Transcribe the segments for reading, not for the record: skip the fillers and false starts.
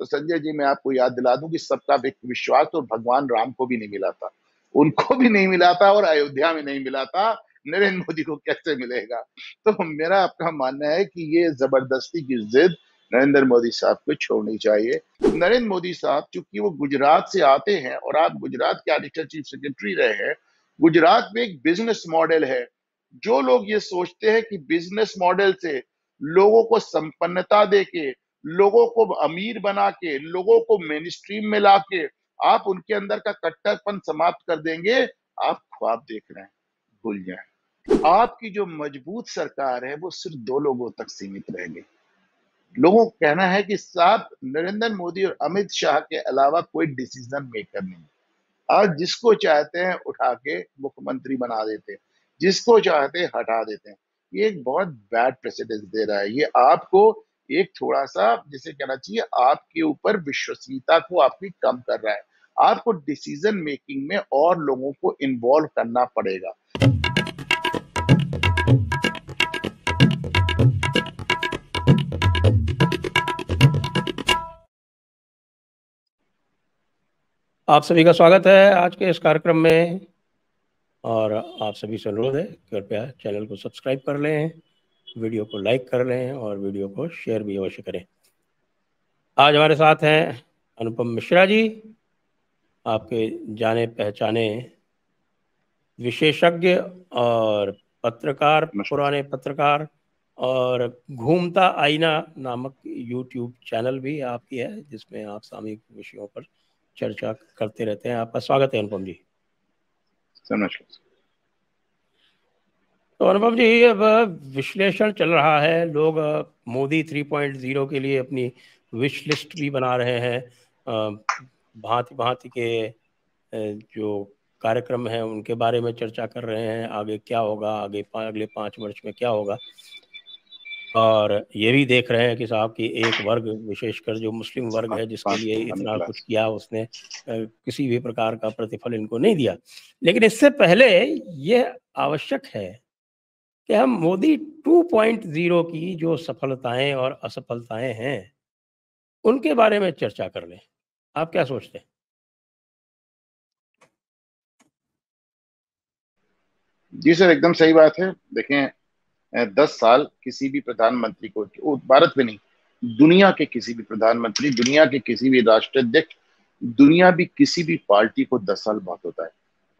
तो संजय जी मैं आपको याद दिला दूं कि सबका विश्वास तो भगवान राम को भी नहीं मिला था, उनको भी नहीं मिला था, और अयोध्या में नहीं मिला था, नरेंद्र मोदी को कैसे मिलेगा? तो मेरा आपका मानना है कि ये जबरदस्ती की जिद नरेंद्र मोदी साहब को छोड़नी चाहिए। नरेंद्र मोदी साहब चूंकि वो गुजरात से आते हैं और आप गुजरात के एडिशनल चीफ सेक्रेटरी रहे हैं, गुजरात में एक बिजनेस मॉडल है। जो लोग ये सोचते हैं कि बिजनेस मॉडल से लोगों को संपन्नता देके, लोगों को अमीर बना के, लोगों को मेन स्ट्रीम में लाके आप उनके अंदर का कट्टरपन समाप्त कर देंगे, आप ख्वाब देख रहे हैं, भूल जाएं। आपकी जो मजबूत सरकार है वो सिर्फ 2 लोगों तक सीमित रहेगी। लोगों का कहना है कि साहब नरेंद्र मोदी और अमित शाह के अलावा कोई डिसीजन मेकर नहीं। आज जिसको चाहते हैं उठा के मुख्यमंत्री बना देते हैं, जिसको चाहते हैं हटा देते हैं। ये एक बहुत बैड प्रेसिडेंस दे रहा है। ये आपको एक थोड़ा सा जिसे कहना चाहिए आपके ऊपर विश्वसनीयता को आपकी कम कर रहा है। आपको डिसीजन मेकिंग में और लोगों को इन्वॉल्व करना पड़ेगा। आप सभी का स्वागत है आज के इस कार्यक्रम में, और आप सभी से अनुरोध है कृपया चैनल को सब्सक्राइब कर लें, वीडियो को लाइक कर लें और वीडियो को शेयर भी अवश्य करें। आज हमारे साथ हैं अनुपम मिश्रा जी, आपके जाने पहचाने विशेषज्ञ और पत्रकार, पुराने पत्रकार, और घूमता आईना नामक यूट्यूब चैनल भी आपकी है जिसमें आप सामयिक विषयों पर चर्चा करते रहते हैं। आपका स्वागत है अनुपम जी। तो अनुपम जी, अब विश्लेषण चल रहा है, लोग मोदी 3.0 के लिए अपनी विश लिस्ट भी बना रहे हैं, भांति भांति के जो कार्यक्रम हैं उनके बारे में चर्चा कर रहे हैं, आगे क्या होगा, अगले 5 वर्ष में क्या होगा। और ये भी देख रहे हैं कि साहब की एक वर्ग, विशेषकर जो मुस्लिम वर्ग है जिसके लिए इतना कुछ किया, उसने किसी भी प्रकार का प्रतिफल इनको नहीं दिया। लेकिन इससे पहले ये आवश्यक है कि हम मोदी 2.0 की जो सफलताएं और असफलताएं हैं उनके बारे में चर्चा कर लें। आप क्या सोचते हैं? जी सर, एकदम सही बात है। देखें 10 साल किसी भी प्रधानमंत्री को, भारत में नहीं, दुनिया के किसी भी प्रधानमंत्री, दुनिया के किसी भी राष्ट्राध्यक्ष, दुनिया भी किसी भी पार्टी को 10 साल बहुत होता है।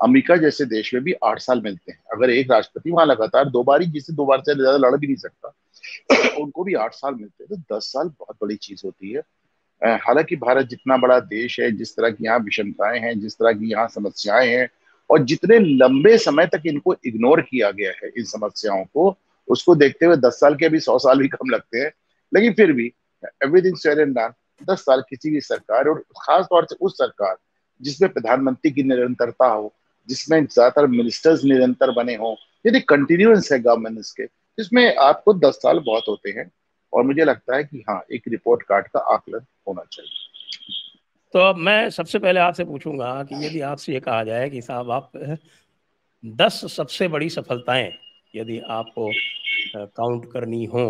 अमेरिका जैसे देश में भी 8 साल मिलते हैं। अगर एक राष्ट्रपति वहां लगातार 2 बार ही, जिसे 2 बार से ज्यादा लड़ भी नहीं सकता, उनको भी 8 साल मिलते हैं। तो 10 साल बहुत बड़ी चीज होती है। हालांकि भारत जितना बड़ा देश है, जिस तरह की यहाँ विषमताएं हैं, जिस तरह की यहाँ समस्याएं हैं, और जितने लंबे समय तक इनको इग्नोर किया गया है इन समस्याओं को, उसको देखते हुए 10 साल के भी 100 साल भी कम लगते हैं। लेकिन फिर भी एवरीथिंग सेड एंड डन, 10 साल किसी भी सरकार, और खास तौर से उस सरकार जिसमें प्रधानमंत्री की निरंतरता हो, जिसमें ज्यादातर मिनिस्टर्स निरंतर बने हों, यदि कंटिन्यूअंस है गवर्नेंस के, जिसमें आपको 10 साल बहुत होते हैं। और मुझे लगता है कि हाँ, एक रिपोर्ट कार्ड का आकलन होना चाहिए। तो अब मैं सबसे पहले आपसे पूछूंगा कि यदि आपसे ये कहा जाए कि साहब आप 10 सबसे बड़ी सफलताएं यदि आपको काउंट करनी हो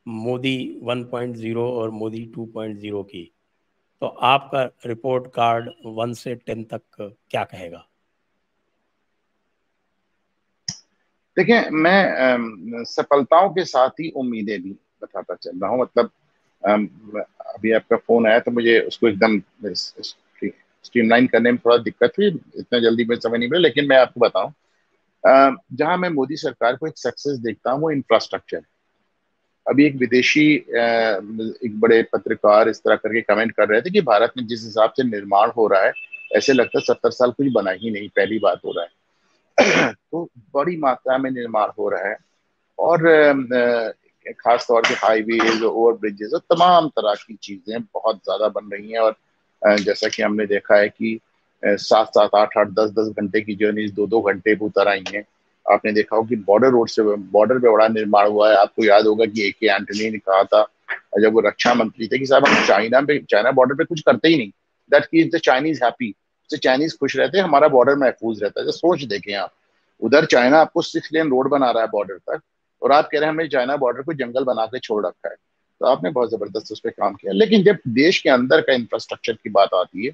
मोदी 1.0 और मोदी 2.0 की, तो आपका रिपोर्ट कार्ड 1 से 10 तक क्या कहेगा? देखिए, मैं सफलताओं के साथ ही उम्मीदें भी बताता चल रहा हूँ। मतलब अभी आपका फोन आया तो मुझे उसको एकदम स्ट्रीमलाइन करने में थोड़ा दिक्कत हुई, इतना जल्दी में समय नहीं मिला। लेकिन मैं आपको बताऊं, जहां मैं मोदी सरकार को एक सक्सेस देखता हूँ वो इंफ्रास्ट्रक्चर। अभी एक विदेशी एक बड़े पत्रकार इस तरह करके कमेंट कर रहे थे कि भारत में जिस हिसाब से निर्माण हो रहा है, ऐसे लगता है 70 साल कुछ बना ही नहीं, पहली बात हो रहा है। तो बड़ी मात्रा में निर्माण हो रहा है, और खास तौर पे हाईवेज, ओवर ब्रिजेस और तमाम तरह की चीजें बहुत ज्यादा बन रही हैं। और जैसा कि हमने देखा है कि 7-7, 8-8, 10-10 घंटे की जर्नी 2-2 घंटे पे उतर आई हैं। आपने देखा हो कि बॉर्डर पे बड़ा निर्माण हुआ है। आपको याद होगा कि ए के एंटनी ने कहा था जब वो रक्षा मंत्री थे कि साहब हम चाइना बॉर्डर पे कुछ करते ही नहीं, that keeps the Chinese happy, उससे चाइनीज खुश रहते हैं, हमारा बॉर्डर महफूज रहता है। तो सोच देखें आप, उधर चाइना आपको 6 लेन रोड बना रहा है बॉर्डर तक, और आप कह रहे हैं हमने चाइना बॉर्डर को जंगल बना के छोड़ रखा है। तो आपने बहुत जबरदस्त उस पर काम किया। लेकिन जब देश के अंदर का इंफ्रास्ट्रक्चर की बात आती है,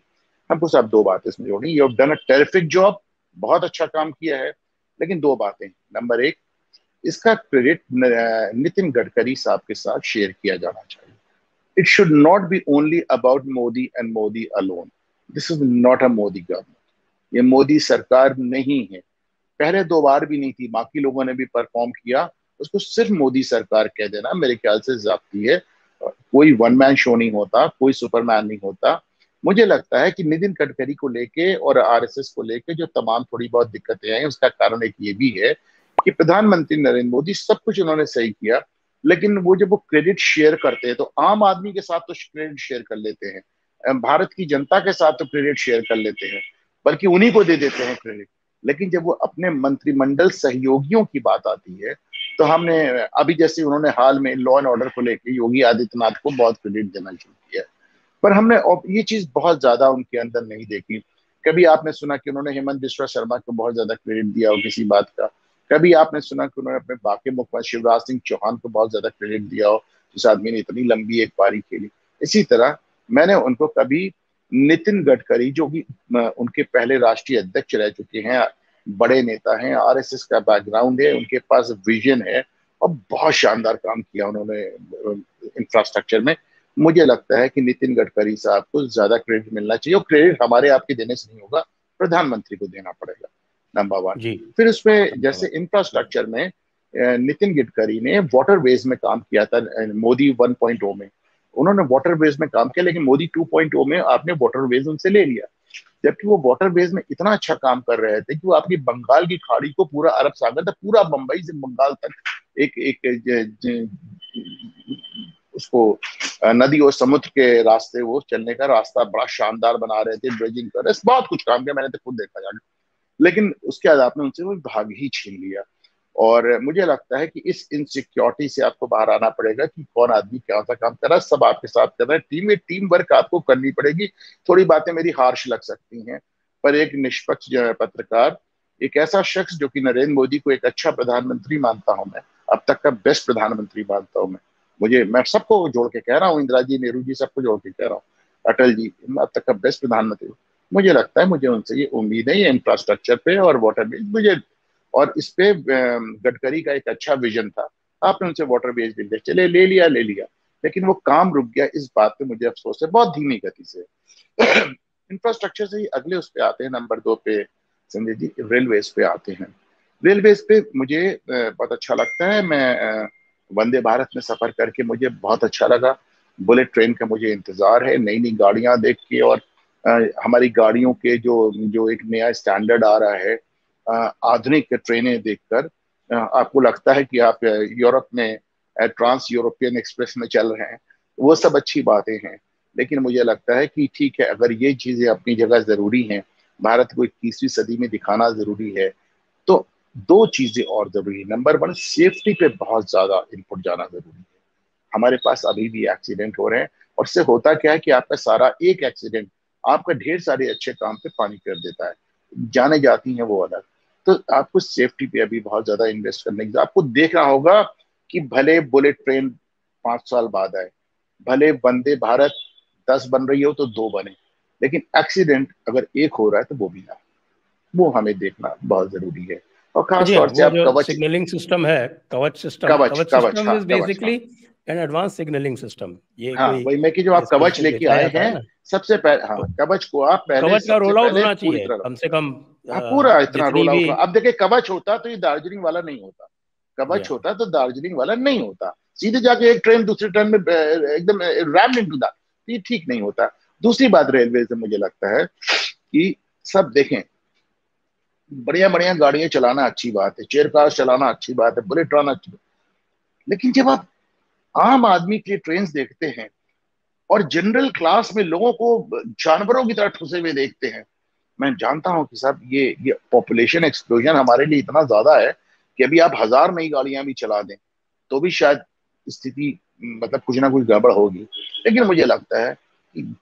हमको साहब दो बातें इसमें जोड़ी। You have done a terrific job, बहुत अच्छा काम किया है। लेकिन दो बातें, नंबर एक, इसका क्रेडिट नितिन गडकरी साहब के साथ शेयर किया जाना चाहिए। It should not be only about Modi and Modi alone. This is not a Modi government, ये मोदी सरकार नहीं है। पहले दो बार भी नहीं थी, बाकी लोगों ने भी परफॉर्म किया, उसको सिर्फ मोदी सरकार कह देना मेरे ख्याल से जाती है। कोई वन मैन शो नहीं होता, कोई सुपरमैन नहीं होता। मुझे लगता है कि नितिन गडकरी को लेके और आरएसएस को लेके जो तमाम थोड़ी बहुत दिक्कतें हैं, उसका कारण एक ये भी है कि प्रधानमंत्री नरेंद्र मोदी सब कुछ उन्होंने सही किया, लेकिन वो जब वो क्रेडिट शेयर करते हैं तो आम आदमी के साथ तो क्रेडिट शेयर कर लेते हैं, भारत की जनता के साथ तो क्रेडिट शेयर कर लेते हैं, बल्कि उन्हीं को दे देते हैं क्रेडिट। लेकिन जब वो अपने मंत्रिमंडल सहयोगियों की बात आती है, तो हमने अभी जैसे उन्होंने हाल में लॉ एंड ऑर्डर को लेकर योगी आदित्यनाथ को बहुत क्रेडिट देना शुरू किया, पर हमने ये चीज बहुत ज्यादा उनके अंदर नहीं देखी। कभी आपने सुना कि उन्होंने हेमंत बिस्वा शर्मा को बहुत ज्यादा क्रेडिट दिया हो किसी बात का, कभी आपने सुना कि उन्होंने अपने बाकी मुख्यमंत्री शिवराज सिंह चौहान को बहुत ज्यादा क्रेडिट दिया हो, जिस आदमी ने इतनी लंबी एक पारी खेली। इसी तरह मैंने उनको कभी नितिन गडकरी, जो कि उनके पहले राष्ट्रीय अध्यक्ष रह चुके हैं, बड़े नेता हैं, आरएसएस का बैकग्राउंड है, उनके पास विजन है और बहुत शानदार काम किया उन्होंने इंफ्रास्ट्रक्चर में। मुझे लगता है कि नितिन गडकरी साहब को ज्यादा क्रेडिट मिलना चाहिए, और क्रेडिट हमारे आपके देने से नहीं होगा, प्रधानमंत्री को देना पड़ेगा, नंबर वन। जी, फिर उसमें जैसे इंफ्रास्ट्रक्चर में नितिन गडकरी ने वाटरवेज में काम किया था, मोदी 1.0 में उन्होंने वाटरवेज में काम किया, लेकिन मोदी 2.0 में आपने वाटरवेज उनसे ले लिया। जबकि वो वाटरवेज में इतना अच्छा काम कर रहे थे कि वो आपकी बंगाल की खाड़ी को, पूरा अरब सागर तक, पूरा बंबई से बंगाल तक एक एक उसको नदी और समुद्र के रास्ते वो चलने का रास्ता बड़ा शानदार बना रहे थे, ड्रेजिंग कर रहे, बहुत कुछ काम किया, मैंने तो खुद देखा जाकर। लेकिन उसके बाद आपने उनसे वो भाग ही छीन लिया। और मुझे लगता है कि इस इनसिक्योरिटी से आपको बाहर आना पड़ेगा कि कौन आदमी क्या सा काम कर रहा है, सब आपके साथ कर रहे हैं, टीम वर्क आपको करनी पड़ेगी। थोड़ी बातें मेरी हार्श लग सकती हैं, पर एक निष्पक्ष जो है पत्रकार, एक ऐसा शख्स जो कि नरेंद्र मोदी को एक अच्छा प्रधानमंत्री मानता हूं मैं, अब तक का बेस्ट प्रधानमंत्री मानता हूं मैं सबको जोड़ के कह रहा हूँ, इंदिरा जी, नेहरू जी, सबको जोड़ के कह रहा हूँ, अटल जी, अब तक का बेस्ट प्रधानमंत्री। मुझे लगता है, मुझे उनसे ये उम्मीद है, ये इंफ्रास्ट्रक्चर पे और वाटर पे मुझे, और इस पे गडकरी का एक अच्छा विजन था, आपने उनसे वाटर बेज बिल चले ले लिया, लेकिन वो काम रुक गया। इस बात पे मुझे अफसोस है, बहुत धीमी गति से। इंफ्रास्ट्रक्चर से ही अगले उस पे आते हैं, नंबर 2 पे संजय जी, रेलवेज पे आते हैं। रेलवेज पे मुझे बहुत अच्छा लगता है। मैं वंदे भारत में सफर करके मुझे बहुत अच्छा लगा। बुलेट ट्रेन का मुझे इंतजार है, नई नई गाड़ियां देख के, और हमारी गाड़ियों के जो जो एक नया स्टैंडर्ड आ रहा है, आधुनिक ट्रेनें देखकर आपको लगता है कि आप यूरोप में ट्रांस यूरोपियन एक्सप्रेस में चल रहे हैं। वो सब अच्छी बातें हैं, लेकिन मुझे लगता है कि ठीक है, अगर ये चीजें अपनी जगह जरूरी हैं, भारत को 21वीं सदी में दिखाना जरूरी है, तो दो चीजें और जरूरी है। नंबर वन, सेफ्टी पे बहुत ज्यादा इनपुट जाना जरूरी है। हमारे पास अभी भी एक्सीडेंट हो रहे हैं, और इससे होता क्या है कि आपका सारा एक एक्सीडेंट आपका ढेर सारे अच्छे काम पे पानी कर देता है, जाने जाती हैं वो अलग। तो आपको सेफ्टी पे अभी बहुत ज्यादा इन्वेस्ट करने की, आपको देखना होगा कि भले बुलेट ट्रेन 5 साल बाद आए, भले वंदे भारत 10 बन रही हो तो 2 बने, लेकिन एक्सीडेंट अगर एक हो रहा है तो वो भी ना, वो हमें देखना बहुत जरूरी है। और खास जी हाँ, तौर से वो आप जो कवच, सिग्नलिंग सिस्टम है, कवच सिस्टम, कवच कवच कवच सिस्टम हाँ, इज कवच हाँ। Basically an advance signalling system. ये हाँ, कोई वही मैं कि जो आप स्पेस कवच में लेके बेचा आए जाता है हैं, ना, सबसे पहले, हाँ, तो कवच को आप पहले, कवच का सबसे रोल आउट पहले होना पूरी चाहिए तरह, कम से कम। हाँ, पूरा इतना जितनी रोल आउट भी, हुआ। अब देखिए, कवच होता तो ये दार्जिलिंग वाला नहीं होता, जी कवच हाँ, होता तो दार्जिलिंग वाला नहीं होता, सीधे जाके एक ट्रेन दूसरी ट्रेन में एकदम रैम इनटू दैट, ये ठीक नहीं होता। दूसरी बात, रेलवे से मुझे लगता है कि सब देखें, बढ़िया बढ़िया गाड़ियां चलाना अच्छी बात है, चेयर कार चलाना अच्छी बात है, बुलेट ट्रेन अच्छी बात, लेकिन जब आप आम आदमी के ट्रेन देखते हैं और जनरल क्लास में लोगों को जानवरों की तरह ठुसे हुए देखते हैं, मैं जानता हूं कि साहब ये पॉपुलेशन एक्सप्लोजन हमारे लिए इतना ज्यादा है कि अभी आप 1000 नई गाड़ियां भी चला दें तो भी शायद स्थिति, मतलब कुछ ना कुछ गड़बड़ होगी। लेकिन मुझे लगता है कि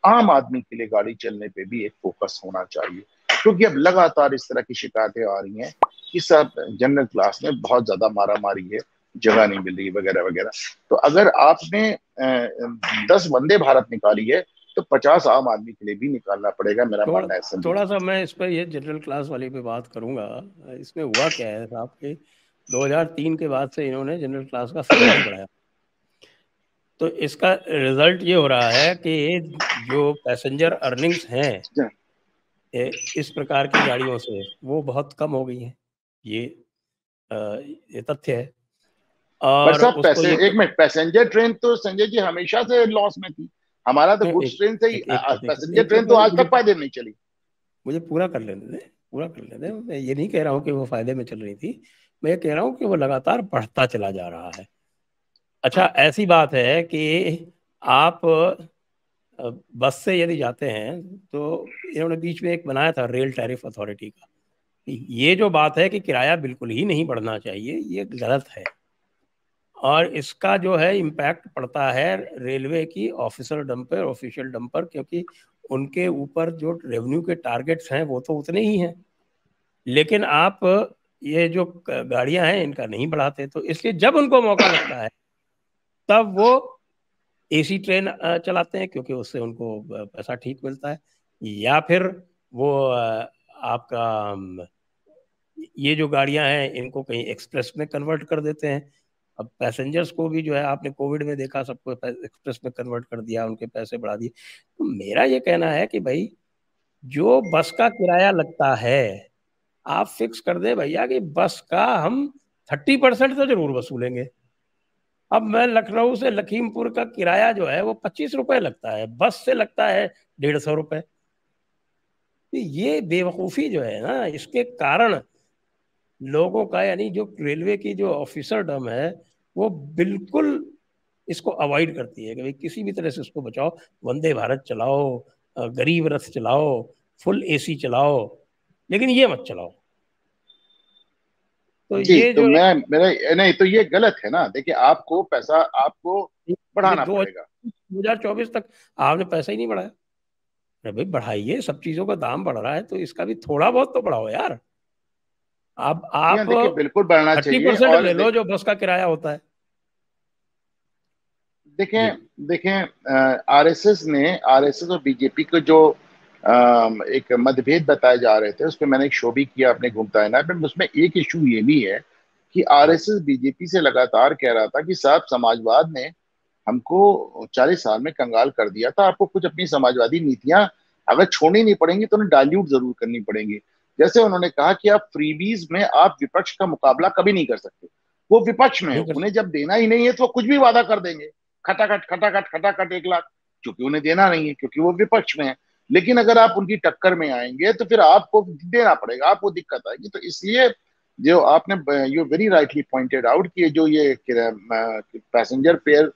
आम आदमी के लिए गाड़ी चलने पे भी एक फोकस होना चाहिए, क्योंकि अब लगातार इस तरह की शिकायतें आ रही हैं कि सब जनरल क्लास में बहुत ज्यादा मारा मारी है, जगह नहीं मिल रही वगैरह वगैरह। तो अगर आपने 10 वंदे भारत निकाली है तो 50 आम आदमी के लिए भी निकालना पड़ेगा, मेरा थोड़ा मानना है संदीप। थोड़ा सा मैं इस पर ये जनरल क्लास वाले पे बात करूंगा। इसमें हुआ क्या है साहब कि 2003 के बाद से इन्होंने जनरल क्लास का फेयर नहीं बढ़ाया। तो इसका रिजल्ट ये हो रहा है कि जो पैसेंजर अर्निंग्स हैं इस प्रकार की गाड़ियों से वो बहुत कम हो गई हैं। ये ये तथ्य है। पर और साहब उसको ये एक मिनट, पैसेंजर ट्रेन तो संजय जी हमेशा से लॉस में थी, हमारा तो गुड्स एक ट्रेन से ही, एक एक बात पैसेंजर एक ट्रेन एक तो आज मुझे तक फायदे में नहीं चली। मुझे पूरा कर लेने दें, पूरा कर लेने दें। मैं ये नहीं कह रहा हूँ कि वो फायदे में चल रही थी, मैं ये कह रहा हूँ कि वो लगातार बढ़ता चला जा रहा है। अच्छा, ऐसी बात है कि आप बस से यदि जाते हैं तो इन्होंने बीच में एक बनाया था रेल टैरिफ अथॉरिटी का। ये जो बात है कि किराया बिल्कुल ही नहीं बढ़ना चाहिए, ये गलत है। और इसका जो है इम्पैक्ट पड़ता है रेलवे की ऑफिसर डम पर, ऑफिशियल डम पर, क्योंकि उनके ऊपर जो रेवेन्यू के टारगेट्स हैं वो तो उतने ही हैं, लेकिन आप ये जो गाड़ियां हैं इनका नहीं बढ़ाते। तो इसलिए जब उनको मौका लगता है तब वो एसी ट्रेन चलाते हैं, क्योंकि उससे उनको पैसा ठीक मिलता है। या फिर वो आपका ये जो गाड़ियां हैं इनको कहीं एक्सप्रेस में कन्वर्ट कर देते हैं। अब पैसेंजर्स को भी जो है आपने कोविड में देखा, सबको एक्सप्रेस में कन्वर्ट कर दिया, उनके पैसे बढ़ा दिए। तो मेरा ये कहना है कि भाई जो बस का किराया लगता है आप फिक्स कर दे भैया कि बस का हम 30% तो जरूर वसूलेंगे। अब मैं लखनऊ से लखीमपुर का किराया जो है वो 25 रुपए लगता है, बस से लगता है 150 रुपए। ये बेवकूफ़ी जो है ना, इसके कारण लोगों का, यानी जो रेलवे की जो ऑफिसरडम है वो बिल्कुल इसको अवॉइड करती है कि भाई किसी भी तरह से इसको बचाओ। वंदे भारत चलाओ, गरीब रथ चलाओ, फुल एसी चलाओ, लेकिन ये मत चलाओ। तो जी, ये तो जो एक मैं मेरा नहीं, तो ये गलत है ना। देखिए, आपको पैसा आपको ये बढ़ाना दो पड़ेगा। 2024 तक आपने पैसा ही नहीं बढ़ाया। अरे भाई बढ़ाइए, सब चीजों का दाम बढ़ रहा है तो इसका भी थोड़ा बहुत तो बढ़ाओ यार। जी आप हाँ, देखिए बिल्कुल बढ़ना थर्टी चाहिए। परसेंट और ले लो जो बस का किराया होता है। जी। देखें देखें, आरएसएस ने, आरएसएस और बीजेपी को जो एक मतभेद बताए जा रहे थे, उस पर मैंने एक शो भी किया अपने घूमता है ना, पर उसमें एक इशू ये भी है कि हाँ। आरएसएस बीजेपी से लगातार कह रहा था कि साहब समाजवाद ने हमको 40 साल में कंगाल कर दिया था, आपको कुछ अपनी समाजवादी नीतियां अगर छोड़नी नहीं पड़ेंगी तो उन्हें डाइल्यूट जरूर करनी पड़ेंगी। जैसे उन्होंने कहा कि आप फ्रीबीज में आप विपक्ष का मुकाबला कभी नहीं कर सकते। वो विपक्ष में है, नहीं कर उन्हें जब देना ही नहीं है तो वो कुछ भी वादा कर देंगे, खटाखट खटाखट खटाखट 1 लाख, क्योंकि उन्हें देना नहीं है, क्योंकि वो विपक्ष में है। लेकिन अगर आप उनकी टक्कर में आएंगे तो फिर आपको देना पड़ेगा, आपको दिक्कत आएगी। तो इसलिए जो आपने, you very rightly pointed out कि जो ये पैसेंजर फेयर,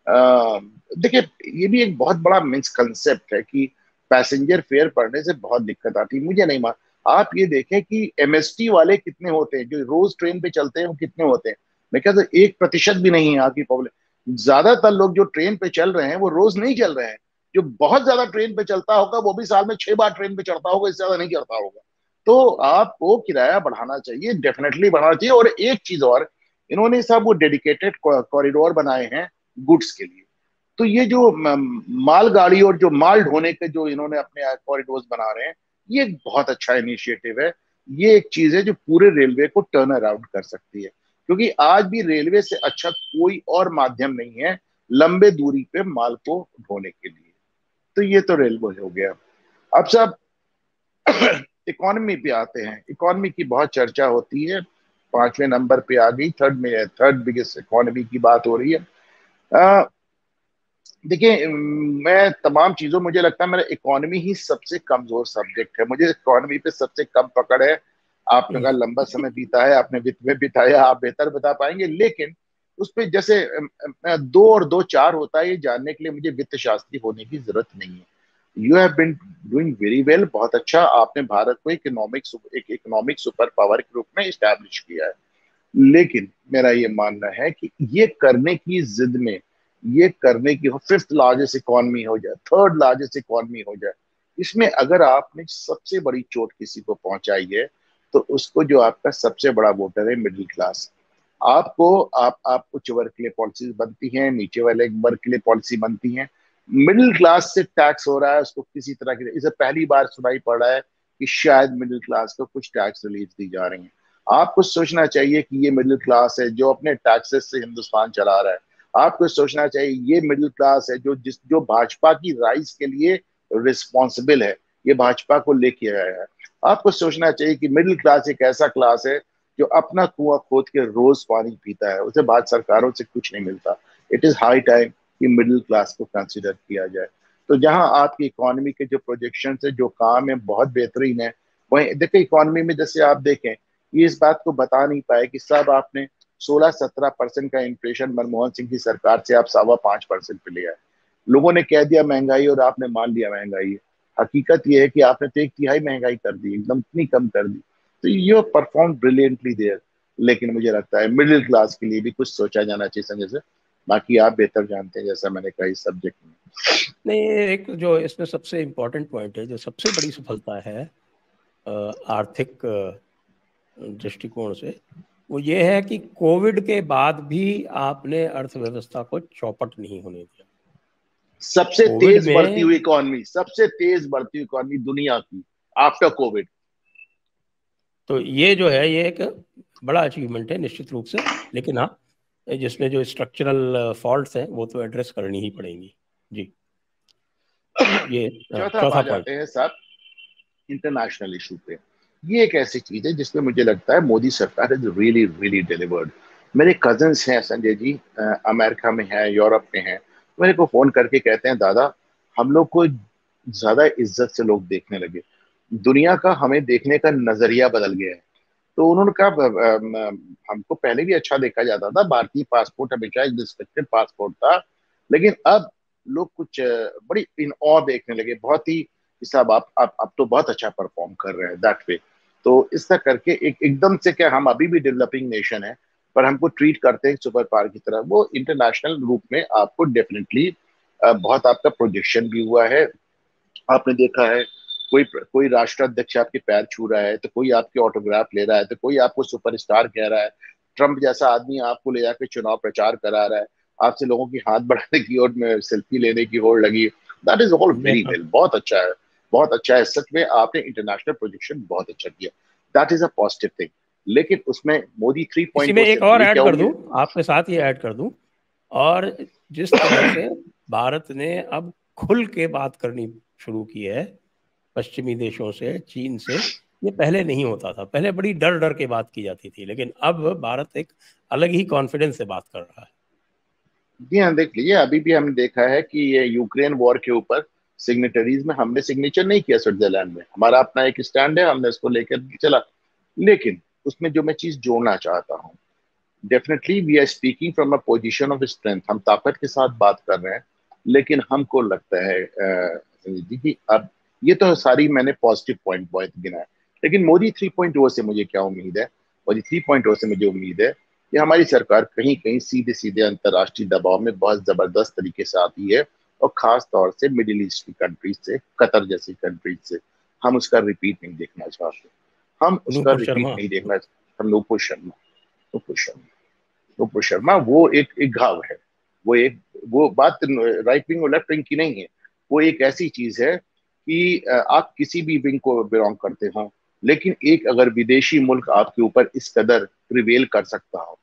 देखिए ये भी एक बहुत बड़ा मिसकंसेप्ट है कि पैसेंजर फेयर पढ़ने से बहुत दिक्कत आती है। मुझे नहीं मान, आप ये देखें कि एमएसटी वाले कितने होते हैं, जो रोज ट्रेन पे चलते हैं वो कितने होते हैं। मैं कहता हूँ 1% भी नहीं है यहाँ की पब्लिक। ज्यादातर लोग जो ट्रेन पे चल रहे हैं वो रोज नहीं चल रहे हैं। जो बहुत ज्यादा ट्रेन पे चलता होगा वो भी साल में 6 बार ट्रेन पे चढ़ता होगा, इससे ज्यादा नहीं चढ़ता होगा। तो आपको किराया बढ़ाना चाहिए, डेफिनेटली बढ़ाना चाहिए। और एक चीज और, इन्होंने सब वो डेडिकेटेड कॉरिडोर बनाए हैं गुड्स के लिए। तो ये जो मालगाड़ी और जो माल ढोने के जो इन्होंने अपने कॉरिडोर्स बना रहे हैं, ये एक बहुत अच्छा इनिशिएटिव है। ये एक चीज है जो पूरे रेलवे को टर्न अराउंड कर सकती है, क्योंकि आज भी रेलवे से अच्छा कोई और माध्यम नहीं है लंबे दूरी पे माल को ढोने के लिए। तो ये तो रेलवे हो गया। अब सब इकोनॉमी पे आते हैं। इकोनॉमी की बहुत चर्चा होती है, 5वें नंबर पे आ गई, थर्ड बिगेस्ट इकोनॉमी की बात हो रही है। देखिए, मैं तमाम चीजों, मुझे लगता है मेरा इकोनॉमी ही सबसे कमजोर सब्जेक्ट है, मुझे इकोनॉमी पे सबसे कम पकड़ है। आपने कहा लंबा समय बीता है, आपने वित्त में बिताया, आप बेहतर बता पाएंगे। लेकिन उस पे जैसे 2 और 2 4 होता है, ये जानने के लिए मुझे वित्त शास्त्री होने की जरूरत नहीं है। You have been doing very well, बहुत अच्छा। आपने भारत को एक इकोनॉमिक सुपर पावर के रूप में स्टैब्लिश किया है। लेकिन मेरा ये मानना है कि ये करने की जिद में, ये करने की, 5th लार्जेस्ट इकोनॉमी हो जाए, 3rd लार्जेस्ट इकोनॉमी हो जाए, इसमें अगर आपने सबसे बड़ी चोट किसी को पहुंचाई है तो उसको, जो आपका सबसे बड़ा वोटर है मिडिल क्लास, आप उच्च वर्ग के लिए पॉलिसीज बनती हैं, नीचे वाले वर्ग के लिए पॉलिसी बनती हैं। मिडिल क्लास से टैक्स हो रहा है, उसको किसी तरह की, इसे पहली बार सुनाई पड़ रहा है कि शायद मिडिल क्लास को कुछ टैक्स रिलीफ दी जा रही है। आपको सोचना चाहिए कि ये मिडिल क्लास है जो अपने टैक्सेस से हिंदुस्तान चला रहा है। आपको सोचना चाहिए ये मिडिल क्लास है जो भाजपा की राइज के लिए रिस्पॉन्सिबल है, ये भाजपा को लेके आया है। आपको सोचना चाहिए कि मिडिल क्लास एक ऐसा क्लास है जो अपना कुआं खोद के रोज पानी पीता है, उसे बाद सरकारों से कुछ नहीं मिलता। इट इज हाई टाइम कि मिडिल क्लास को कंसिडर किया जाए। तो जहां आपकी इकोनॉमी के जो प्रोजेक्शन है, जो काम है, बहुत बेहतरीन है, वहीं देखिए इकोनॉमी में जैसे आप देखें, ये इस बात को बता नहीं पाए कि सब आपने 16-17% का इन्फ्लेशन मनमोहन सिंह की सरकार से आप 5.25% पे लिया है। लोगों ने कह दिया महंगाई और आपने मान लिया महंगाई है। हकीकत यह है कि आपने तो 1/3 महंगाई कर दी, एकदम इतनी कम कर दी। तो यू परफॉर्म ब्रिलियंटली देयर। लेकिन मुझे लगता है मिडिल क्लास के लिए भी कुछ सोचा जाना चाहिए संजय सर। बाकी आप बेहतर जानते हैं, जैसा मैंने कहा इस सब्जेक्ट में। नहीं, एक जो इसमें सबसे इम्पोर्टेंट पॉइंट है, जो सबसे बड़ी सफलता है आर्थिक दृष्टिकोण से, वो ये है कि कोविड के बाद भी आपने अर्थव्यवस्था को चौपट नहीं होने दिया। सबसे कोविड तेज बढ़ती में हुई इकोनॉमी, सबसे तेज बढ़ती हुई इकोनॉमी दुनिया की आफ्टर कोविड। तो ये जो है, ये एक बड़ा अचीवमेंट है निश्चित रूप से। लेकिन हाँ, जिसमें जो स्ट्रक्चरल फॉल्ट्स हैं वो तो एड्रेस करनी ही पड़ेंगी। जी, ये चौथा आप आ चौथा पॉइंट। जाते हैं साहब इंटरनेशनल इशू पे। ये एक ऐसी चीज है जिसमें मुझे लगता है मोदी सरकार इज रियली रियली डिलीवर्ड। मेरे कजन्स हैं संजय जी, अमेरिका में है, यूरोप में है, मेरे को फोन करके कहते हैं दादा हम लोग को ज्यादा इज्जत से लोग देखने लगे, दुनिया का हमें देखने का नजरिया बदल गया है। तो उन्होंने कहा हमको पहले भी अच्छा देखा जाता था, भारतीय पासपोर्ट हमेशा एक रिस्पेक्टेड पासपोर्ट था, लेकिन अब लोग कुछ बड़ी इन ऑ देखने लगे, बहुत ही साहब आप तो बहुत अच्छा परफॉर्म कर रहे हैं दैट वे। तो इस तरह करके एकदम से, क्या हम अभी भी डेवलपिंग नेशन है पर हमको ट्रीट करते हैं सुपर पावर की तरह, वो इंटरनेशनल रूप में आपको डेफिनेटली बहुत आपका प्रोजेक्शन भी हुआ है। आपने देखा है कोई कोई राष्ट्राध्यक्ष आपके पैर छू रहा है, तो कोई आपके ऑटोग्राफ ले रहा है, तो कोई आपको सुपरस्टार कह रहा है। ट्रंप जैसा आदमी आपको ले जाकर चुनाव प्रचार करा रहा है, आपसे लोगों की हाथ बढ़ाने की और में सेल्फी लेने की होड़ लगी। That is all very well, बहुत अच्छा है, बहुत अच्छा है। सच में आपने इंटरनेशनल प्रोजेक्शन बहुत अच्छा किया, that is a positive thing. लेकिन उसमें मोदी इसी में 3.0 से एक और मुझे ऐड क्या कर दूं, उम्मीद। आपके साथ ये ऐड कर दूं, और जिस तरह से भारत ने अब खुल के बात करनी शुरू की है पश्चिमी देशों से, चीन से, ये पहले नहीं होता था। पहले बड़ी डर डर के बात की जाती थी, लेकिन अब भारत एक अलग ही कॉन्फिडेंस से बात कर रहा है। जी हाँ, देख लीजिए अभी भी हमने देखा है कि ये यूक्रेन वॉर के ऊपर सिग्नेटरीज में हमने सिग्नेचर नहीं किया स्विट्जरलैंड में, हमारा अपना एक स्टैंड है, हमने इसको लेकर चला। लेकिन उसमें जो मैं चीज जोड़ना चाहता हूँ, definitely we are speaking from a position of strength, हम ताकत के साथ बात कर रहे हैं। लेकिन हमको लगता है संजय जी कि अब ये तो सारी मैंने पॉजिटिव पॉइंट बहुत गिना है, लेकिन मोदी 3.0 से मुझे क्या उम्मीद है, मोदी 3.0 से मुझे उम्मीद है कि हमारी सरकार कहीं कहीं सीधे सीधे अंतर्राष्ट्रीय दबाव में बहुत जबरदस्त तरीके से आती है, और खास तौर से मिडिल ईस्ट की कंट्रीज से, कतर जैसी कंट्रीज से। हम उसका रिपीट नहीं देखना चाहते, हम उसका नूपुर रिपीट शर्मा। नहीं देखना। हम नूपुर शर्मा, नूपुर शर्मा, नुपुर शर्मा वो एक घाव है। वो एक, वो बात राइट विंग और लेफ्ट विंग की नहीं है। वो एक ऐसी चीज है कि आप किसी भी विंग को बिलोंग करते हो, लेकिन एक अगर विदेशी मुल्क आपके ऊपर इस कदर प्रिवेल कर सकता हो,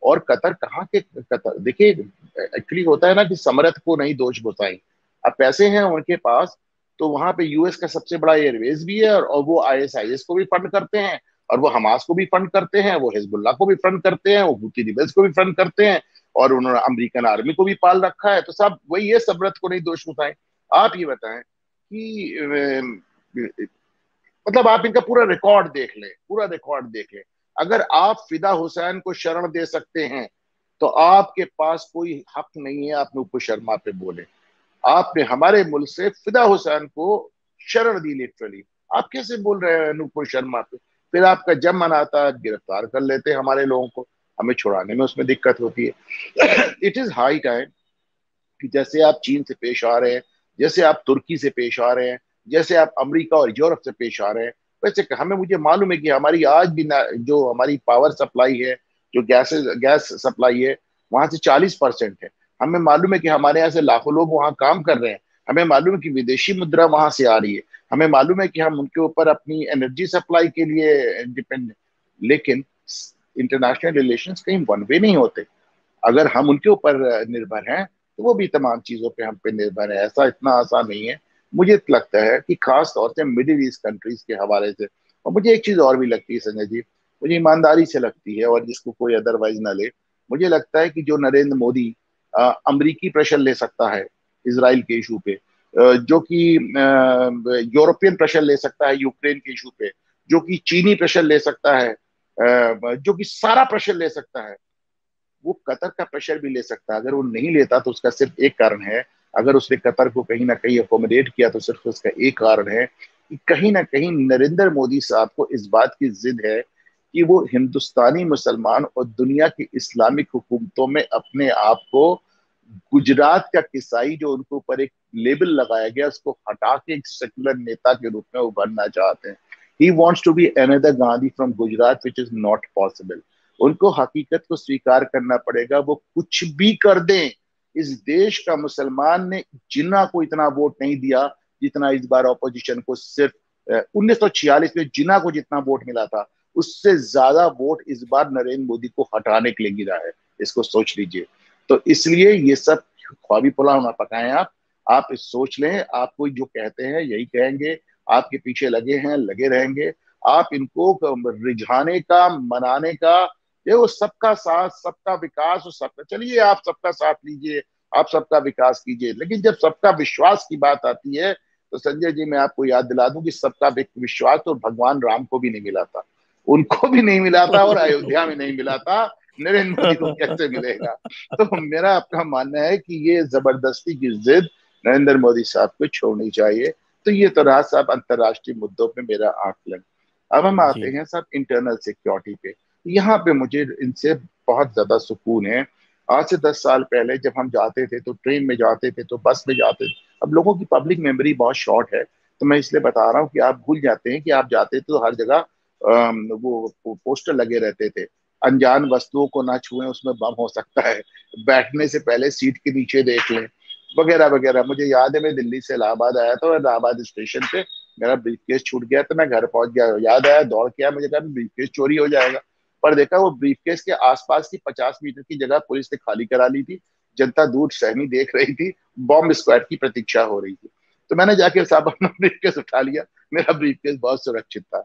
और कतर कहाँ के कतर, देखिए एक्चुअली होता है ना कि समर्थ को नहीं दोष बताएं। अब पैसे हैं उनके पास, तो वहां पे यूएस का सबसे बड़ा एयरवेज भी है, और वो आईएसआईएस को भी फंड करते हैं, और वो हमास को भी फंड करते हैं, वो हिजबुल्लाह को भी फंड करते हैं, वो हुती रिबेल्स को भी फंड करते हैं, और उन्होंने अमेरिकन आर्मी को भी पाल रखा है। तो सब वही है, समर्थ को नहीं दोष बताएं। आप ये बताएं कि मतलब आप इनका पूरा रिकॉर्ड देख लें, पूरा रिकॉर्ड देख लें। अगर आप फिदा हुसैन को शरण दे सकते हैं, तो आपके पास कोई हक नहीं है आप नूपुर शर्मा पे बोले। आपने हमारे मुल्क से फिदा हुसैन को शरण दी लिटरली, आप कैसे बोल रहे हैं नूपुर शर्मा पे? फिर आपका जब मन आता है गिरफ्तार कर लेते हैं हमारे लोगों को, हमें छुड़ाने में उसमें दिक्कत होती है। इट इज हाई टाइम कि जैसे आप चीन से पेश आ रहे हैं, जैसे आप तुर्की से पेश आ रहे हैं, जैसे आप अमेरिका और यूरोप से पेश आ रहे हैं, वैसे हमें, मुझे मालूम है कि हमारी आज भी जो हमारी पावर सप्लाई है जो गैस सप्लाई है वहां से 40% है। हमें मालूम है कि हमारे यहाँ से लाखों लोग वहां काम कर रहे हैं। हमें मालूम है कि विदेशी मुद्रा वहां से आ रही है। हमें मालूम है कि हम उनके ऊपर अपनी एनर्जी सप्लाई के लिए डिपेंड। लेकिन इंटरनेशनल रिलेशंस कहीं वन वे नहीं होते। अगर हम उनके ऊपर निर्भर हैं तो वो भी तमाम चीजों पे हम पे निर्भर है। ऐसा इतना आसान नहीं है। मुझे लगता है कि खास तौर से मिडिल ईस्ट कंट्रीज के हवाले से। और मुझे एक चीज और भी लगती है संजय जी, मुझे ईमानदारी से लगती है और जिसको कोई अदरवाइज ना ले। मुझे लगता है कि जो नरेंद्र मोदी अमरीकी प्रेशर ले सकता है इसराइल के इशू पे, जो कि यूरोपियन प्रेशर ले सकता है यूक्रेन के इशू पे, जो कि चीनी प्रेशर ले सकता है, जो कि सारा प्रेशर ले सकता है, वो कतर का प्रेशर भी ले सकता है। अगर वो नहीं लेता तो उसका सिर्फ एक कारण है। अगर उसने कतर को कहीं ना कहीं अकोमोडेट किया तो सिर्फ उसका एक कारण है कि कहीं ना कहीं नरेंद्र मोदी साहब को इस बात की जिद है कि वो हिंदुस्तानी मुसलमान और दुनिया की इस्लामिक हुकूमतों में अपने आप को, गुजरात का किसाई जो उनके ऊपर एक लेबल लगाया गया उसको हटा के एक सेकुलर नेता के रूप में उभरना चाहते हैं। He wants to be another Gandhi from Gujarat which is not possible. उनको हकीकत को स्वीकार करना पड़ेगा, वो कुछ भी कर दें। इस देश का मुसलमान ने जिन्ना को इतना वोट नहीं दिया जितना इस बार ऑपोजिशन को। सिर्फ 1946 में जिन्ना को जितना वोट मिला था उससे ज्यादा वोट इस बार नरेंद्र मोदी को हटाने के लिए गिरा है। इसको सोच लीजिए। तो इसलिए ये सब ख्वाबी पुलाव ना पकाएं आप इस सोच लें। आपको जो कहते हैं यही कहेंगे, आपके पीछे लगे हैं लगे रहेंगे। आप इनको रिझाने का, मनाने का, ये वो सबका साथ सबका विकास और सबका, चलिए आप सबका साथ लीजिए, आप सबका विकास कीजिए, लेकिन जब सबका विश्वास की बात आती है तो संजय जी मैं आपको याद दिला दूं कि सबका विश्वास तो भगवान राम को भी नहीं मिला था। उनको भी नहीं मिला था और अयोध्या में नहीं मिला था। नरेंद्र मोदी को कैसे मिलेगा? तो मेरा आपका मानना है कि ये जबरदस्ती की जिद नरेंद्र मोदी साहब को छोड़नी चाहिए। तो ये तो रहा साहब अंतर्राष्ट्रीय मुद्दों पे मेरा आकलन। अब हम आते जी। हैं साहब इंटरनल सिक्योरिटी पे। यहाँ पे मुझे इनसे बहुत ज्यादा सुकून है। आज से 10 साल पहले जब हम जाते थे तो ट्रेन में जाते थे, तो बस में जाते थे। अब लोगों की पब्लिक मेमोरी बहुत शॉर्ट है, तो मैं इसलिए बता रहा हूँ कि आप भूल जाते हैं कि आप जाते थे तो हर जगह वो पोस्टर लगे रहते थे, अनजान वस्तुओं को ना छुएं उसमें बम हो सकता है, बैठने से पहले सीट के नीचे देख लें, वगैरह वगैरह। मुझे याद है मैं दिल्ली से इलाहाबाद आया था और इलाहाबाद स्टेशन पे मेरा ब्रीफकेस छूट गया, तो मैं घर पहुंच गया, याद आया दौड़ के आया, मुझे कहा ब्रीफकेस चोरी हो जाएगा। पर देखा वो ब्रीफकेस के आसपास की 50 मीटर की जगह पुलिस ने खाली करा ली थी। जनता दूर सहमी देख रही थी, बॉम्ब स्क्वाड की प्रतीक्षा हो रही थी। तो मैंने जाके साहब अपना ब्रीफकेस उठा लिया। मेरा ब्रीफकेस बहुत सुरक्षित था,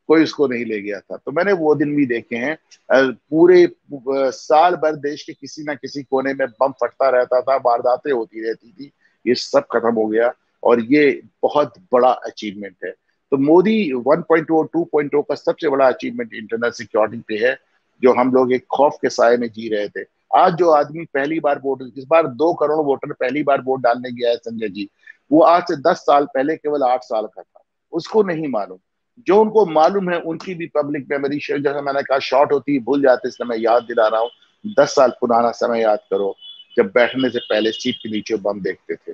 कोई उसको नहीं ले गया था। तो मैंने वो दिन भी देखे हैं। पूरे साल भर देश के किसी ना किसी कोने में बम फटता रहता था, वारदातें होती रहती थी। ये सब खत्म हो गया और ये बहुत बड़ा अचीवमेंट है। तो मोदी 1.0 2.0 का सबसे बड़ा अचीवमेंट इंटरनल सिक्योरिटी पे है, जो हम लोग एक खौफ के साए में जी रहे थे। आज जो आदमी पहली बार वोट, इस बार 2 करोड़ वोटर पहली बार वोट डालने गया है संजय जी, वो आज से 10 साल पहले केवल 8 साल का था। उसको नहीं मालूम। जो उनको मालूम है उनकी भी पब्लिक मेमोरी, जैसा मैंने कहा, शॉर्ट होती है, भूल जाते। इसलिए मैं याद दिला रहा हूँ, 10 साल पुराना समय याद करो जब बैठने से पहले सीट के नीचे बम देखते थे।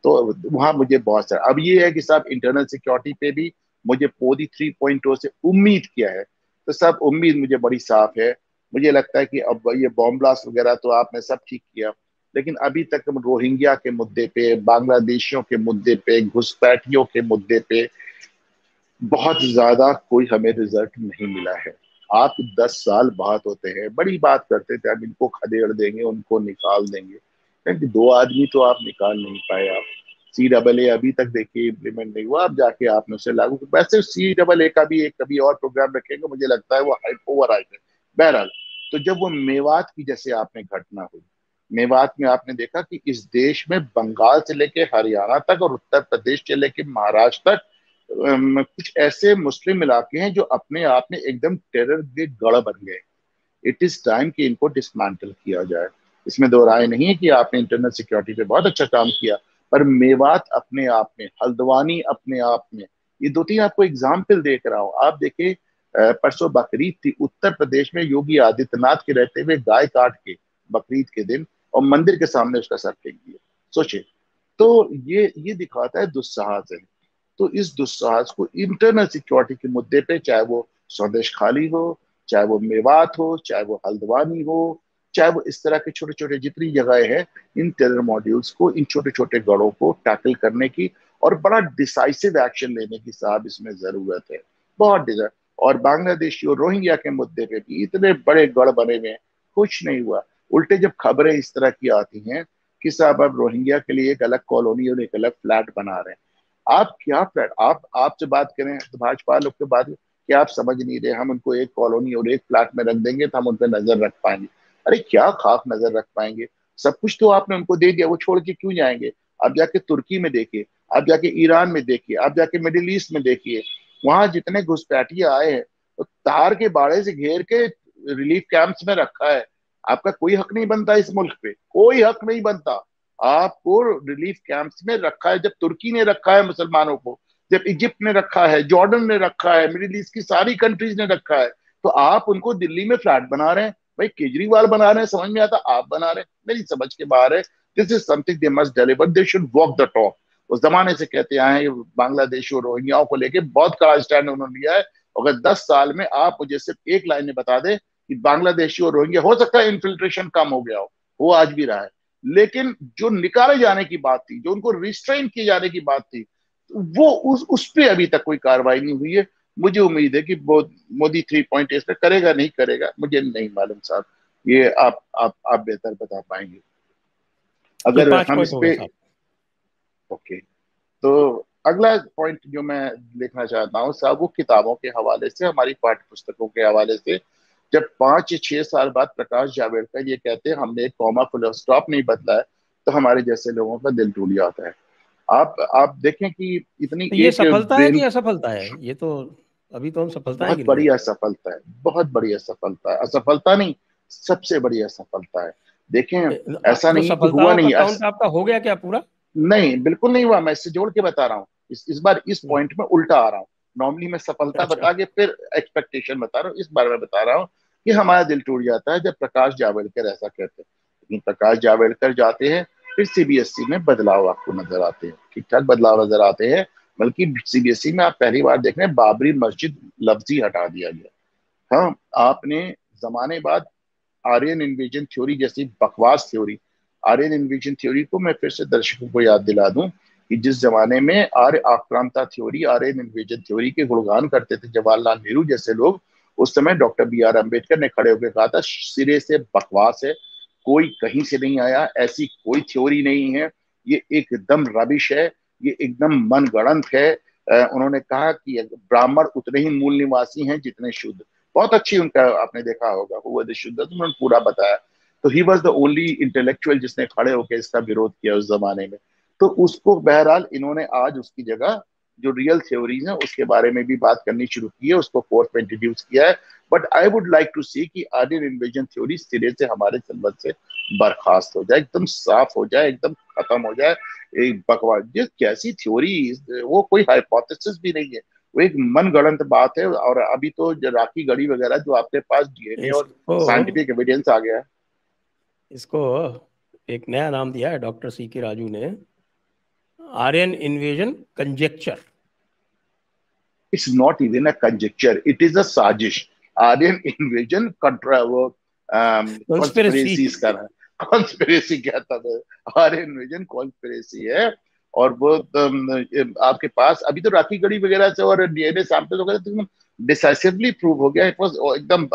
तो वहां मुझे बहुत सारा, अब ये है कि साहब इंटरनल सिक्योरिटी पे भी मुझे मोदी 3.0 से उम्मीद किया है। तो सब उम्मीद मुझे बड़ी साफ है। मुझे लगता है कि अब ये बॉम्ब ब्लास्ट वगैरह तो आपने सब ठीक किया, लेकिन अभी तक हम रोहिंग्या के मुद्दे पे, बांग्लादेशियों के मुद्दे पे, घुसपैठियों के मुद्दे पे बहुत ज्यादा कोई हमें रिजल्ट नहीं मिला है। आप 10 साल बात होते हैं, बड़ी बात करते थे, अब इनको खदेड़ देंगे, उनको निकाल देंगे, क्योंकि 2 आदमी तो आप निकाल नहीं पाए। आप CAA अभी तक देखिए इम्प्लीमेंट नहीं हुआ, अब जाके आपने उसे लागू, वैसे CAA का भी एक कभी और प्रोग्राम रखेंगे, मुझे लगता है वो हाइट ओवर हाइट है। बहरहाल, तो जब वो मेवात की जैसे आपने घटना हुई, मेवात में आपने देखा कि इस देश में बंगाल से लेके हरियाणा तक और उत्तर प्रदेश से लेके महाराष्ट्र तक कुछ ऐसे मुस्लिम इलाके हैं जो अपने आप में एकदम टेरर के गढ़ बन गए। इट इज टाइम कि इनको डिसमेंटल किया जाए। इसमें दो राय नहीं है कि आपने इंटरनल सिक्योरिटी पे बहुत अच्छा काम किया, पर मेवात अपने आप में, हल्द्वानी अपने आप में, ये 2-3 आपको एग्जाम्पल देख रहा हूं। आप देखिए, परसों बकरीद थी, उत्तर प्रदेश में योगी आदित्यनाथ के रहते हुए गाय काट के बकरीद के दिन और मंदिर के सामने उसका सर फेंक दिया। सोचिए। तो ये दिखाता है दुस्साहस है। तो इस दुस्साहस को इंटरनल सिक्योरिटी के मुद्दे पे, चाहे वो स्वदेश खाली हो, चाहे वो मेवात हो, चाहे वो हल्द्वानी हो, चाहे वो इस तरह के छोटे छोटे जितनी जगह है, इन टेरर मॉड्यूल्स को, इन छोटे छोटे गढ़ों को टैकल करने की और बड़ा डिसाइसिव एक्शन लेने की साहब इसमें जरूरत है, बहुत डिजाइन। और बांग्लादेशी और रोहिंग्या के मुद्दे पे भी इतने बड़े गढ़ बने हुए हैं, कुछ नहीं हुआ। उल्टे जब खबरें इस तरह की आती हैं कि साहब अब रोहिंग्या के लिए एक अलग कॉलोनी और एक अलग फ्लैट बना रहे हैं, आप क्या फ्लैट, आप आपसे बात करें तो भाजपा लोग के बाद, क्या आप समझ नहीं रहे हम उनको एक कॉलोनी और एक फ्लैट में रख देंगे तो हम उन पर नजर रख पाएंगे? अरे क्या खाक नजर रख पाएंगे? सब कुछ तो आपने उनको दे दिया, वो छोड़ के क्यों जाएंगे? आप जाके तुर्की में देखिए, आप जाके ईरान में देखिए, आप जाके मिडिल ईस्ट में देखिए, वहां जितने घुसपैठिए आए हैं तो तार के बाड़े से घेर के रिलीफ कैंप्स में रखा है। आपका कोई हक नहीं बनता इस मुल्क पे, कोई हक नहीं बनता। आपको रिलीफ कैंप्स में रखा है, जब तुर्की ने रखा है मुसलमानों को, जब इजिप्ट ने रखा है, जॉर्डन ने रखा है, मिडिल ईस्ट की सारी कंट्रीज ने रखा है, तो आप उनको दिल्ली में फ्लैट बना रहे हैं। भाई केजरीवाल बना रहे हैं, समझ में आता, आप बना रहे हैं, मेरी समझ के बाहर है। This is something they must deliver, they should walk the talk. उस जमाने से कहते आए हैं, बांग्लादेश और रोहिंग्याओं को लेके बहुत कड़ा स्टैंड उन्होंने लिया है। अगर 10 साल में आप मुझे सिर्फ एक लाइन में बता दें कि बांग्लादेशी और रोहिंग्या, हो सकता है इन्फिल्ट्रेशन कम हो गया हो आज भी रहा है, लेकिन जो निकाले जाने की बात थी, जो उनको रिस्ट्रेन किए जाने की बात थी, वो उस पे अभी तक कोई कार्रवाई नहीं हुई है। मुझे उम्मीद है कि मोदी 3 पॉइंट इस पे करेगा, नहीं करेगा मुझे नहीं मालूम साहब, ये आप बेहतर बता पाएंगे। ये अगर 5 हम पॉइंट इस हो गए पे, साहब। ओके, तो अगला पॉइंट जो मैं देखना चाहता हूँ साहब, वो किताबों के हवाले से, हमारी पाठ्य पुस्तकों के हवाले से। जब 5 या 6 साल बाद प्रकाश जावड़ेकर ये कहते हैं हमने एक कॉमा फुल स्टॉप नहीं बदला है, तो हमारे जैसे लोगों का दिल टूट जाता है। आप देखें कि इतनी तो ये एक सफलता है कि ब्रेन, असफलता है? ये तो अभी तो हम सफलता है बहुत गिन रहे बड़ी हैं। असफलता है, बहुत बड़ी असफलता है, असफलता नहीं, सबसे बड़ी असफलता है। देखें, ऐसा तो नहीं है कि हुआ सफलताओं का नहीं, काउंट आपका हो गया क्या पूरा? नहीं बिल्कुल नहीं हुआ, मैं इससे जोड़ के बता रहा हूँ। इस बार इस पॉइंट में उल्टा आ रहा हूँ। नॉर्मली मैं सफलता अच्छा। बता के फिर एक्सपेक्टेशन बता रहा हूँ, इस बार मैं बता रहा हूँ कि हमारा दिल टूट जाता है जब प्रकाश जावड़ेकर ऐसा कहते हैं। लेकिन प्रकाश जावड़ेकर जाते हैं, फिर सीबीएसई में बदलाव आपको नजर आते हैं, ठीक ठाक बदलाव नजर आते हैं। बल्कि सीबीएसई में आप पहली बार देख रहे हैं बाबरी मस्जिद लफ्ज ही हटा दिया गया। हाँ, आपने जमाने बाद आर्यन इन्वेजन थ्योरी जैसी बकवास थ्योरी, आर्यन इन्वेजन थ्योरी को मैं फिर से दर्शकों को याद दिला दूं कि जिस जमाने में आर्य आक्रांता थ्योरी, आर्यन इन्वेजन थ्योरी के गुणगान करते थे जवाहरलाल नेहरू जैसे लोग, उस समय डॉक्टर बी आर अम्बेडकर ने खड़े होकर कहा था सिरे से बकवास है, कोई कहीं से नहीं आया, ऐसी कोई थ्योरी नहीं है, ये एकदम रबिश है, ये एकदम मनगढ़ंत है। उन्होंने कहा कि ब्राह्मण उतने ही मूल निवासी हैं जितने शुद्ध। बहुत अच्छी उनका, आपने देखा होगा वो शुद्ध, तो उन्होंने पूरा बताया। तो he was the only intellectual जिसने खड़े होकर इसका विरोध किया उस जमाने में। तो उसको बहरहाल इन्होंने आज उसकी जगह जो रियल थ्योरीज है उसके बारे में भी बात करनी शुरू की है, उसको फोर्थ में इंट्रोड्यूस किया है। But I would like to see कि आर्यन इन्वेजन थ्योरी सिरे से हमारे सिलेबस से बर्खास्त हो जाए, एकदम साफ हो जाए, एकदम खत्म हो जाए। एक बकवास, ये कैसी थ्योरी, वो कोई हाइपोथेसिस भी नहीं है, वो एक मन गढ़ंत बात है। और अभी तो जो राखी गढ़ी वगैरह जो आपके पास डीएनए और इसको साइंटिफिक एविडेंस आ गया है, इसको एक नया नाम दिया है डॉक्टर सी के राजू ने, Aryan invasion conjecture. It's not even a conjecture, it is a साजिश। आर्यन इन्वेजन कंट्रा वो कॉन्स्पिरेसी। कॉन्स्पिरेसीज कर रहा है, कॉन्स्पिरेसी कहता है, आर्यन इन्वेजन कॉन्स्पिरेसी है। और वो आपके पास अभी तो राखी गढ़ी वगैरह से और डीएनए सैंपल वगैरह तो डिसाइसिवली प्रूव हो गया, इट वाज एकदम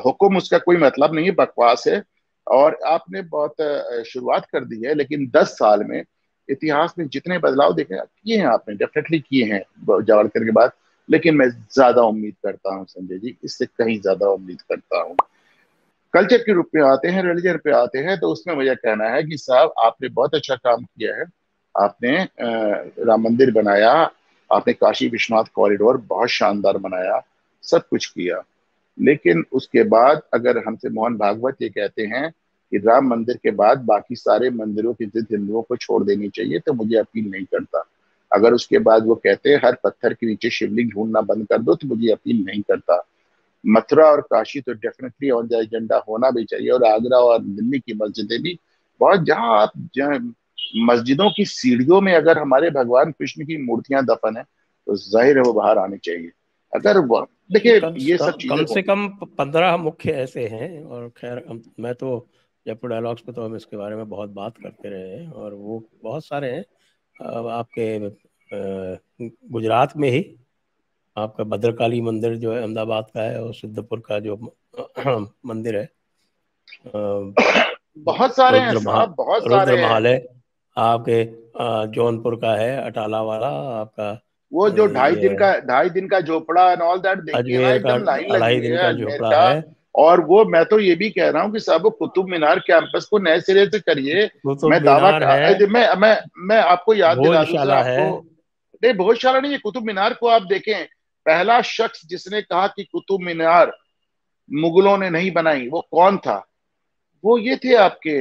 हुक्म, उसका कोई मतलब नहीं है, बकवास है। और आपने बहुत शुरुआत कर दी है, लेकिन 10 साल में इतिहास में जितने बदलाव देखे किए हैं आपने, डेफिनेटली किए हैं जावड़कर के बाद। लेकिन मैं ज्यादा उम्मीद करता हूँ संजय जी, इससे कहीं ज्यादा उम्मीद करता हूँ। कल्चर के रूप में आते हैं, रिलीजन पे आते हैं, तो उसमें मुझे कहना है कि साहब आपने बहुत अच्छा काम किया है। आपने राम मंदिर बनाया, आपने काशी विश्वनाथ कॉरिडोर बहुत शानदार बनाया, सब कुछ किया। लेकिन उसके बाद अगर हमसे मोहन भागवत ये कहते हैं कि राम मंदिर के बाद बाकी सारे मंदिरों की जिद हिंदुओं को छोड़ देनी चाहिए, तो मुझे अपील नहीं करता। अगर उसके बाद वो कहते हैं हर पत्थर के नीचे शिवलिंग ढूंढना बंद कर दो, तो मुझे अपील नहीं करता। मथुरा और काशी तो डेफिनेटली ऑन द एजेंडा होना भी चाहिए, और आगरा और दिल्ली की मस्जिदें भी, बहुत जहां आप मस्जिदों की सीढ़ियों में अगर हमारे भगवान कृष्ण की मूर्तियां दफन है, तो जाहिर है वो बाहर आनी चाहिए। अगर देखिए ये सब चीजें कम से कम 15 मुख्य ऐसे हैं। और खैर मैं तो जयपुर डायलॉग्स पे तो हम इसके बारे में बहुत बात करते रहे हैं, और वो बहुत सारे हैं। आपके गुजरात में ही आपका भद्रकाली मंदिर जो है अहमदाबाद का है, और सिद्धपुर का जो मंदिर है बहुत सारे हैं रुद्र महा साहब, बहुत रुद्र सारे हैं। महालय आपके जौनपुर का है, अटाला वाला आपका। वो जो ये 2.5 दिन का झोपड़ा एंड ऑल दैट देखिए ना, अजमेर का एकदम लाइन लगी 2.5 हुई दिन है का अजमेर झोपड़ा का। है। और वो मैं तो ये भी कह रहा हूँ कि साहब कुतुब मीनार कैंपस को नए सिरे से करिए। कुतुब मैं दावा मीनार है, मैं आपको याद दिला दूं सर भोजशाला है। आपको। नहीं, भोजशाला नहीं है, कुतुब मीनार को आप देखें। पहला शख्स जिसने कहा कि कुतुब मीनार मुगलों ने नहीं बनाई, वो कौन था? वो ये थे आपके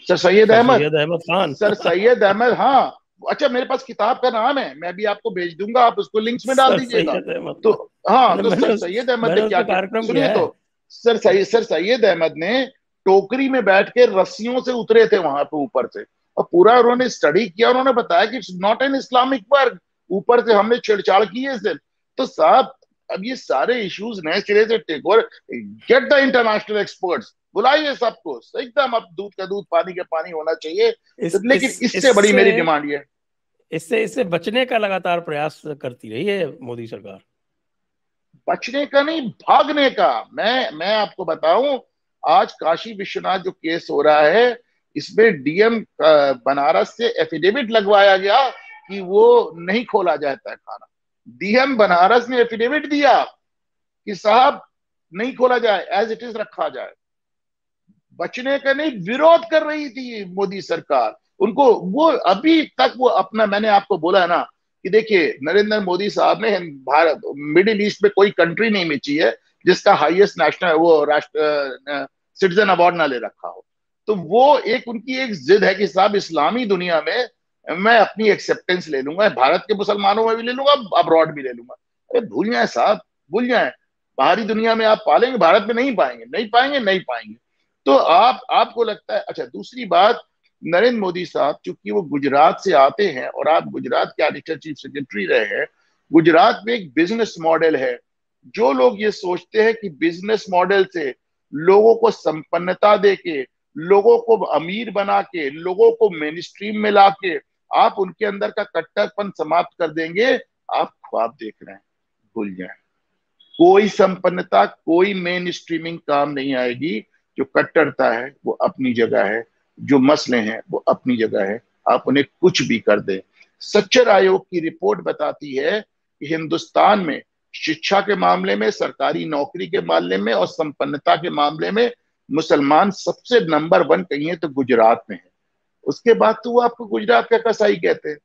sir Syed sir Ahmad. Syed Ahmad Khan. Sir Syed Ahmad, हाँ। अच्छा, मेरे पास किताब का नाम है, मैं भी आपको भेज दूंगा, आप उसको लिंक्स में डाल सर दीजिएगा। सैयद अहमद तो खान। हाँ, मैंने तो मैंने सर उस सैयद अहमद ने मैंने उस क्या पे किया, कार्यक्रम सुनिए किया है। तो। सर सैयद अहमद ने टोकरी में बैठ के रस्सियों से उतरे थे वहां पे ऊपर से, और पूरा उन्होंने स्टडी किया। उन्होंने बताया कि it's not an Islamic work, ऊपर से हमने छेड़छाड़ की है सिर्फ। तो साहब, अब ये सारे इश्यूज नए सिरे से take over. Get the international experts, बुलाइए सबको एकदम। अब दूध का दूध पानी का पानी होना चाहिए। इस लेकिन इस इससे बड़ी इससे मेरी डिमांड ये है। इससे इससे बचने का लगातार प्रयास करती रही है मोदी सरकार। बचने का नहीं, भागने का। मैं आपको बताऊं, आज काशी विश्वनाथ जो केस हो रहा है, इसमें डीएम बनारस से एफिडेविट लगवाया गया कि वो नहीं खोला जाता है खाना। डीएम बनारस ने एफिडेविट दिया कि साहब नहीं खोला जाए, एज इट इज रखा जाए। बचने का नहीं, विरोध कर रही थी मोदी सरकार उनको। वो अभी तक वो अपना, मैंने आपको बोला है ना कि देखिए नरेंद्र मोदी साहब ने भारत, मिडिल ईस्ट में कोई कंट्री नहीं मिची है जिसका हाईएस्ट नेशनल वो राष्ट्र सिटीजन अवार्ड ना ले रखा हो। तो वो एक उनकी एक जिद है कि साहब इस्लामी दुनिया में मैं अपनी एक्सेप्टेंस ले लूंगा, भारत के मुसलमानों में भी ले लूंगा, अब्रॉड भी ले लूंगा। अरे भूल जाए साहब, भूल जाए। बाहरी दुनिया में आप पालेंगे, भारत में नहीं पाएंगे, नहीं पाएंगे, नहीं पाएंगे। तो आपको लगता है? अच्छा, दूसरी बात, नरेंद्र मोदी साहब चूंकि वो गुजरात से आते हैं, और आप गुजरात के एडिशनल चीफ सेक्रेटरी रहे हैं। गुजरात में एक बिजनेस मॉडल है। जो लोग ये सोचते हैं कि बिजनेस मॉडल से लोगों को संपन्नता देके, लोगों को अमीर बना के, लोगों को मेन स्ट्रीम में लाके आप उनके अंदर का कट्टरपन समाप्त कर देंगे, आप ख्वाब देख रहे हैं। भूल जाए, कोई संपन्नता, कोई मेन स्ट्रीमिंग काम नहीं आएगी। जो कट्टरता है वो अपनी जगह है, जो मसले हैं वो अपनी जगह है। आप उन्हें कुछ भी कर दें। सच्चर आयोग की रिपोर्ट बताती है कि हिंदुस्तान में शिक्षा के मामले में, सरकारी नौकरी के मामले में और संपन्नता के मामले में मुसलमान सबसे नंबर 1 कहीं है तो गुजरात में है। उसके बाद तो वो आपको गुजरात का कसाई कहते हैं।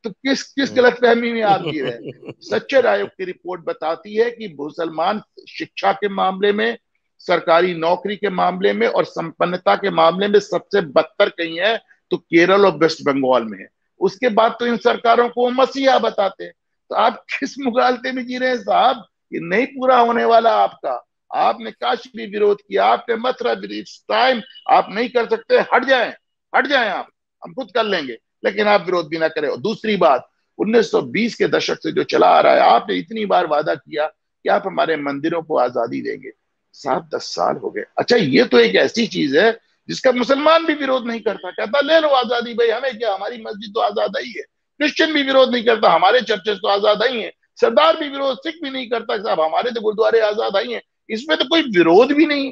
तो किस किस गलतफहमी में आप जी रहे हैं? सच्चर आयोग की रिपोर्ट बताती है कि मुसलमान शिक्षा के मामले में, सरकारी नौकरी के मामले में और संपन्नता के मामले में सबसे बदतर कहीं है तो केरल और वेस्ट बंगाल में है। उसके बाद तो इन सरकारों को मसीहा बताते हैं। तो आप किस मुगालते में जी रहे हैं साहब? ये नहीं पूरा होने वाला आपका। आपने काशी भी विरोध किया, आपने मथुरा भी, टाइम आप नहीं कर सकते, हट जाएं, हट जाएं आप, हम खुद कर लेंगे। लेकिन आप विरोध भी ना करें। और दूसरी बात, 1920 के दशक से जो चला आ रहा है, आपने इतनी बार वादा किया कि आप हमारे मंदिरों को आजादी देंगे। 7-10 साल हो गए। अच्छा, ये तो एक ऐसी चीज है जिसका मुसलमान भी विरोध नहीं करता, कहता ले लो आजादी भाई, हमें क्या, हमारी मस्जिद तो आजाद ही है। क्रिश्चियन भी विरोध नहीं करता, हमारे चर्चेस तो आजाद ही है। सरदार भी विरोध, सिख भी नहीं करता, साहब हमारे तो गुरुद्वारे आजाद ही है। इसमें तो कोई विरोध भी नहीं।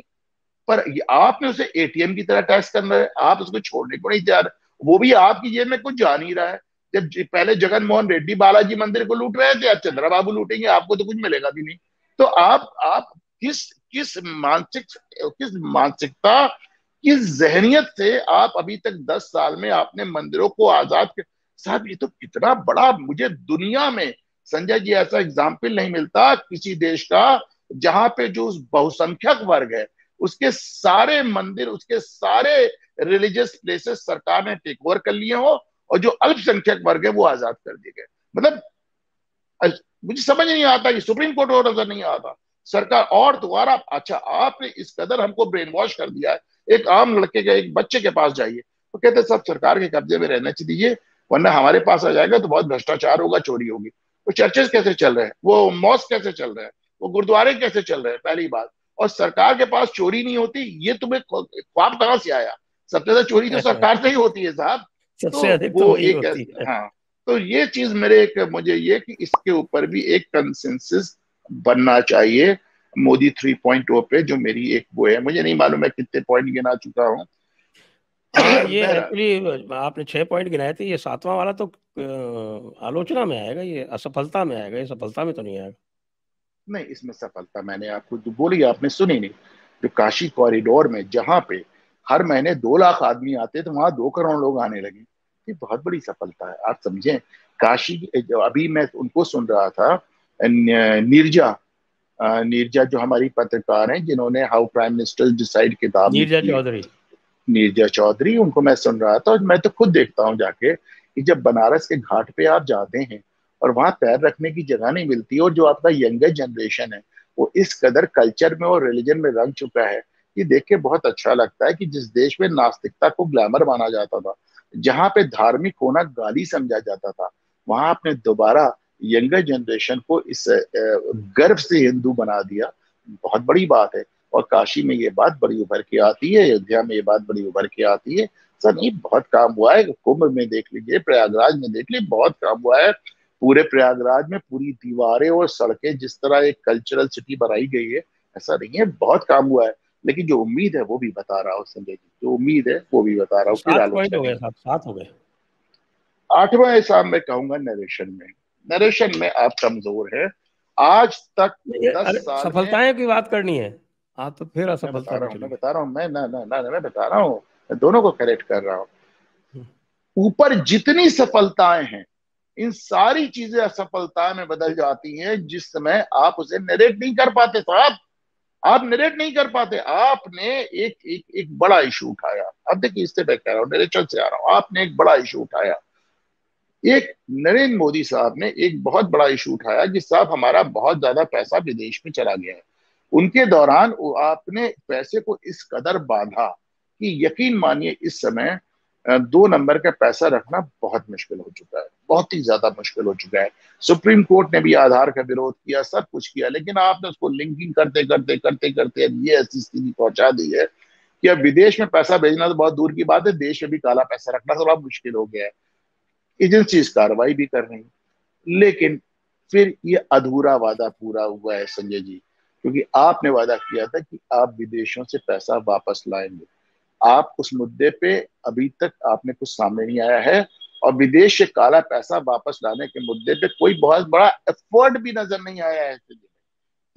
पर आपने उसे एटीएम की तरह टैक्स करना है, आप उसको छोड़ने को नहीं तैयार। वो भी आपकी जेब में कुछ जा नहीं रहा है। जब पहले जगन मोहन रेड्डी बालाजी मंदिर को लूट रहे थे, अब चंद्रबाबू लूटेंगे, आपको तो कुछ मिलेगा भी नहीं। तो आप किस किस मानसिकता, किस जहनियत से आप अभी तक 10 साल में आपने मंदिरों को आजाद कर। साहब ये तो कितना बड़ा, मुझे दुनिया में संजय जी ऐसा एग्जाम्पल नहीं मिलता किसी देश का जहां पे जो उस बहुसंख्यक वर्ग है उसके सारे मंदिर, उसके सारे रिलीजियस प्लेसेस सरकार ने टेक ओवर कर लिए हो, और जो अल्पसंख्यक वर्ग है वो आजाद कर दिए गए। मतलब मुझे समझ नहीं आता कि सुप्रीम कोर्ट को नजर नहीं आता सरकार और दोबारा। अच्छा, आपने इस कदर हमको ब्रेन वॉश कर दिया है। एक आम लड़के के, एक बच्चे के पास जाइए तो कहते सब सरकार के कब्जे में रहने दीजिए, वरना हमारे पास आ जाएगा तो बहुत भ्रष्टाचार होगा, चोरी होगी। वो चर्चेस कैसे चल रहे हैं, वो मॉस्क कैसे चल रहे हैं, वो गुरुद्वारे कैसे चल रहे हैं, पहली बात। और सरकार के पास चोरी नहीं होती, ये तुम्हें ख्वाब कहां से आया? सबसे ज्यादा चोरी तो सरकार से ही होती है साहब। तो सबसे अधिक तो वो वही एक होती है। हाँ, तो ये चीज मेरे एक मुझे ये कि इसके ऊपर भी एक कंसेंसस बनना चाहिए मोदी 3.0 पे, जो मेरी एक वो है। मुझे नहीं मालूम मैं कितने पॉइंट गिना चुका हूँ। हाँ, ये बहरहाल एक्चुअली आपने 6 पॉइंट गिनाए थे, ये 7वां वाला तो आलोचना में आएगा, ये असफलता में आएगा, ये सफलता में तो नहीं आएगा। नहीं, इसमें सफलता मैंने आपको जो बोली आपने सुनी नहीं। जो काशी कॉरिडोर में जहां पे हर महीने 2 लाख आदमी आते थे, वहां 2 करोड़ लोग आने लगे, ये बहुत बड़ी सफलता है। आप समझें, काशी अभी मैं उनको सुन रहा था, नीरजा, नीरजा जो हमारी पत्रकार हैं जिन्होंने हाउ प्राइम मिनिस्टर डिसाइड किताब नीरजा लिखी है, चौधरी। नीरजा चौधरी, उनको मैं सुन रहा था। और मैं तो खुद देखता हूँ जाके कि जब बनारस के घाट पे आप जाते हैं और वहां पैर रखने की जगह नहीं मिलती, और जो आपका यंगर जनरेशन है वो इस कदर कल्चर में और रिलीजन में रंग चुका है, ये देख के बहुत अच्छा लगता है कि जिस देश में नास्तिकता को ग्लैमर माना जाता था, जहां पे धार्मिक होना गाली समझा जाता था, वहां आपने दोबारा यंगर जनरेशन को इस गर्व से हिंदू बना दिया। बहुत बड़ी बात है। और काशी में ये बात बड़ी उभर के आती है, अयोध्या में ये बात बड़ी उभर के आती है। सर नहीं, बहुत काम हुआ है। कुंभ में देख लीजिए, प्रयागराज में देख लीजिए, बहुत काम हुआ है। पूरे प्रयागराज में पूरी दीवारें और सड़कें जिस तरह एक कल्चरल सिटी बनाई गई है, ऐसा नहीं है, बहुत काम हुआ है। लेकिन जो उम्मीद है वो भी बता रहा हूँ संजय जी, जो उम्मीद है वो भी बता रहा तो हूँ, फिर 7 पॉइंट आलोचना हो गए नहीं। साहब, 7 हो गए। 8वां हिसाब में कहूंगा नरेशन में। नरेशन में आप कमजोर है। आज तक दस अरे, साल में सफलताएं की बात करनी है, आप तो फिर मैं बता असफलता रहा पे हूँ, चले मैं ना ना ना ना, मैं बता रहा हूँ, मैं दोनों को करेक्ट कर रहा हूँ। गए। ऊपर जितनी सफलताएं हैं, इन सारी चीजें असफलताएं में बदल जाती हैं जिस समय आप उसे नरेट नहीं कर पाते साहब। आप नरेट नहीं कर पाते। आपने एक एक एक बड़ा इशू उठाया। अब देखिए, इससे मैं कह रहा हूँ, नरेशन से आ रहा हूँ। आपने एक बड़ा इशू उठाया, एक नरेंद्र मोदी साहब ने एक बहुत बड़ा इशू उठाया कि साहब हमारा बहुत ज्यादा पैसा विदेश में चला गया है। उनके दौरान आपने पैसे को इस कदर बांधा कि यकीन मानिए इस समय 2 नंबर का पैसा रखना बहुत मुश्किल हो चुका है, बहुत ही ज्यादा मुश्किल हो चुका है। सुप्रीम कोर्ट ने भी आधार का विरोध किया, सब कुछ किया, लेकिन आपने उसको लिंकिंग करते करते करते करते अब ये ऐसी स्थिति पहुंचा दी है कि अब विदेश में पैसा भेजना तो बहुत दूर की बात है, देश में भी काला पैसा रखना थोड़ा मुश्किल हो गया है। एजेंसीज कार्रवाई भी कर रही, लेकिन फिर ये अधूरा वादा पूरा हुआ है संजय जी, क्योंकि आपने वादा किया था कि आप विदेशों से पैसा वापस लाएंगे। आप उस मुद्दे पे अभी तक आपने कुछ सामने नहीं आया है, और विदेश से काला पैसा वापस लाने के मुद्दे पे कोई बहुत बड़ा एफर्ट भी नजर नहीं आया है।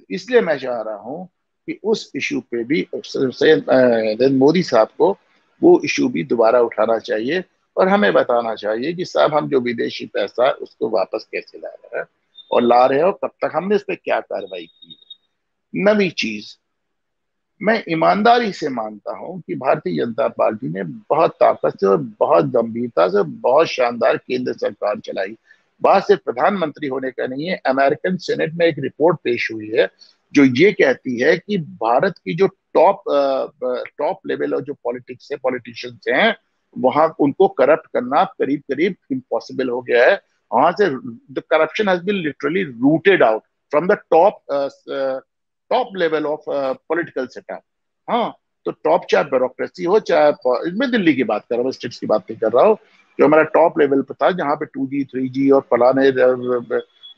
इसलिए मैं चाह रहा हूं कि उस इशू पे भी नरेंद्र मोदी साहब को वो इशू भी दोबारा उठाना चाहिए, और हमें बताना चाहिए कि साहब हम जो विदेशी पैसा है उसको वापस कैसे ला रहे हैं, और ला रहे हो कब तक, हमने इस पर क्या कार्रवाई की है। नवी चीज, मैं ईमानदारी से मानता हूं कि भारतीय जनता पार्टी ने बहुत ताकत से और बहुत गंभीरता से बहुत शानदार केंद्र सरकार चलाई। बात सिर्फ प्रधानमंत्री होने का नहीं है। अमेरिकन सेनेट में एक रिपोर्ट पेश हुई है जो ये कहती है कि भारत की जो टॉप लेवल और जो पॉलिटिक्स है, पॉलिटिशियंस हैं, वहां उनको करप्ट करना करीब करीब इम्पॉसिबल हो गया है। वहां से the corruption has been literally rooted out from the top level of political setup. हाँ, तो टॉप चाहे ब्यूरोक्रेसी हो, चाहे मैं दिल्ली की बात कर रहा हूँ, स्टेट्स की बात नहीं कर रहा हूँ। जो हमारा टॉप लेवल पर था, जहाँ पे 2G 3G और फलाने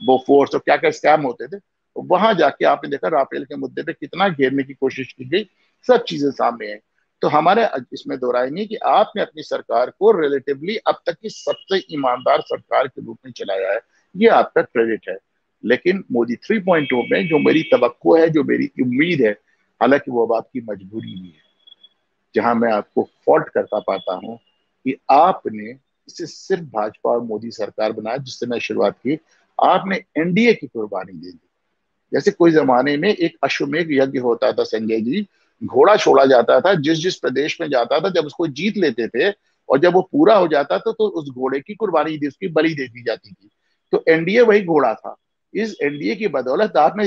बोफोर्स और क्या क्या स्कैम होते थे, वहां जाके आपने देखा राफेल के मुद्दे पे कितना घेरने की कोशिश की गई। सब चीजें सामने है। तो हमारे इसमें दो राय नहीं कि आपने अपनी सरकार को रिलेटिवली अब तक की सबसे ईमानदार सरकार के रूप में चलाया है, ये आपका क्रेडिट है। लेकिन मोदी 3.0 में जो मेरी तवक्को है, जो मेरी उम्मीद है, हालांकि वो अब आपकी मजबूरी भी है, जहां मैं आपको फॉल्ट करता पाता हूं कि आपने इसे सिर्फ भाजपा और मोदी सरकार बनाया, जिससे मैं शुरुआत की। आपने एनडीए की कुर्बानी दे दी। जैसे कोई जमाने में एक अश्वमेध यज्ञ होता था संजय जी, घोड़ा छोड़ा जाता था, जिस जिस प्रदेश में जाता था, जब उसको जीत लेते थे और जब वो पूरा हो जाता था तो उस घोड़े की कुर्बानी दी, उसकी बलि दे दी जाती थी। तो एनडीए वही घोड़ा था। इस एनडीए की बदौलत आपने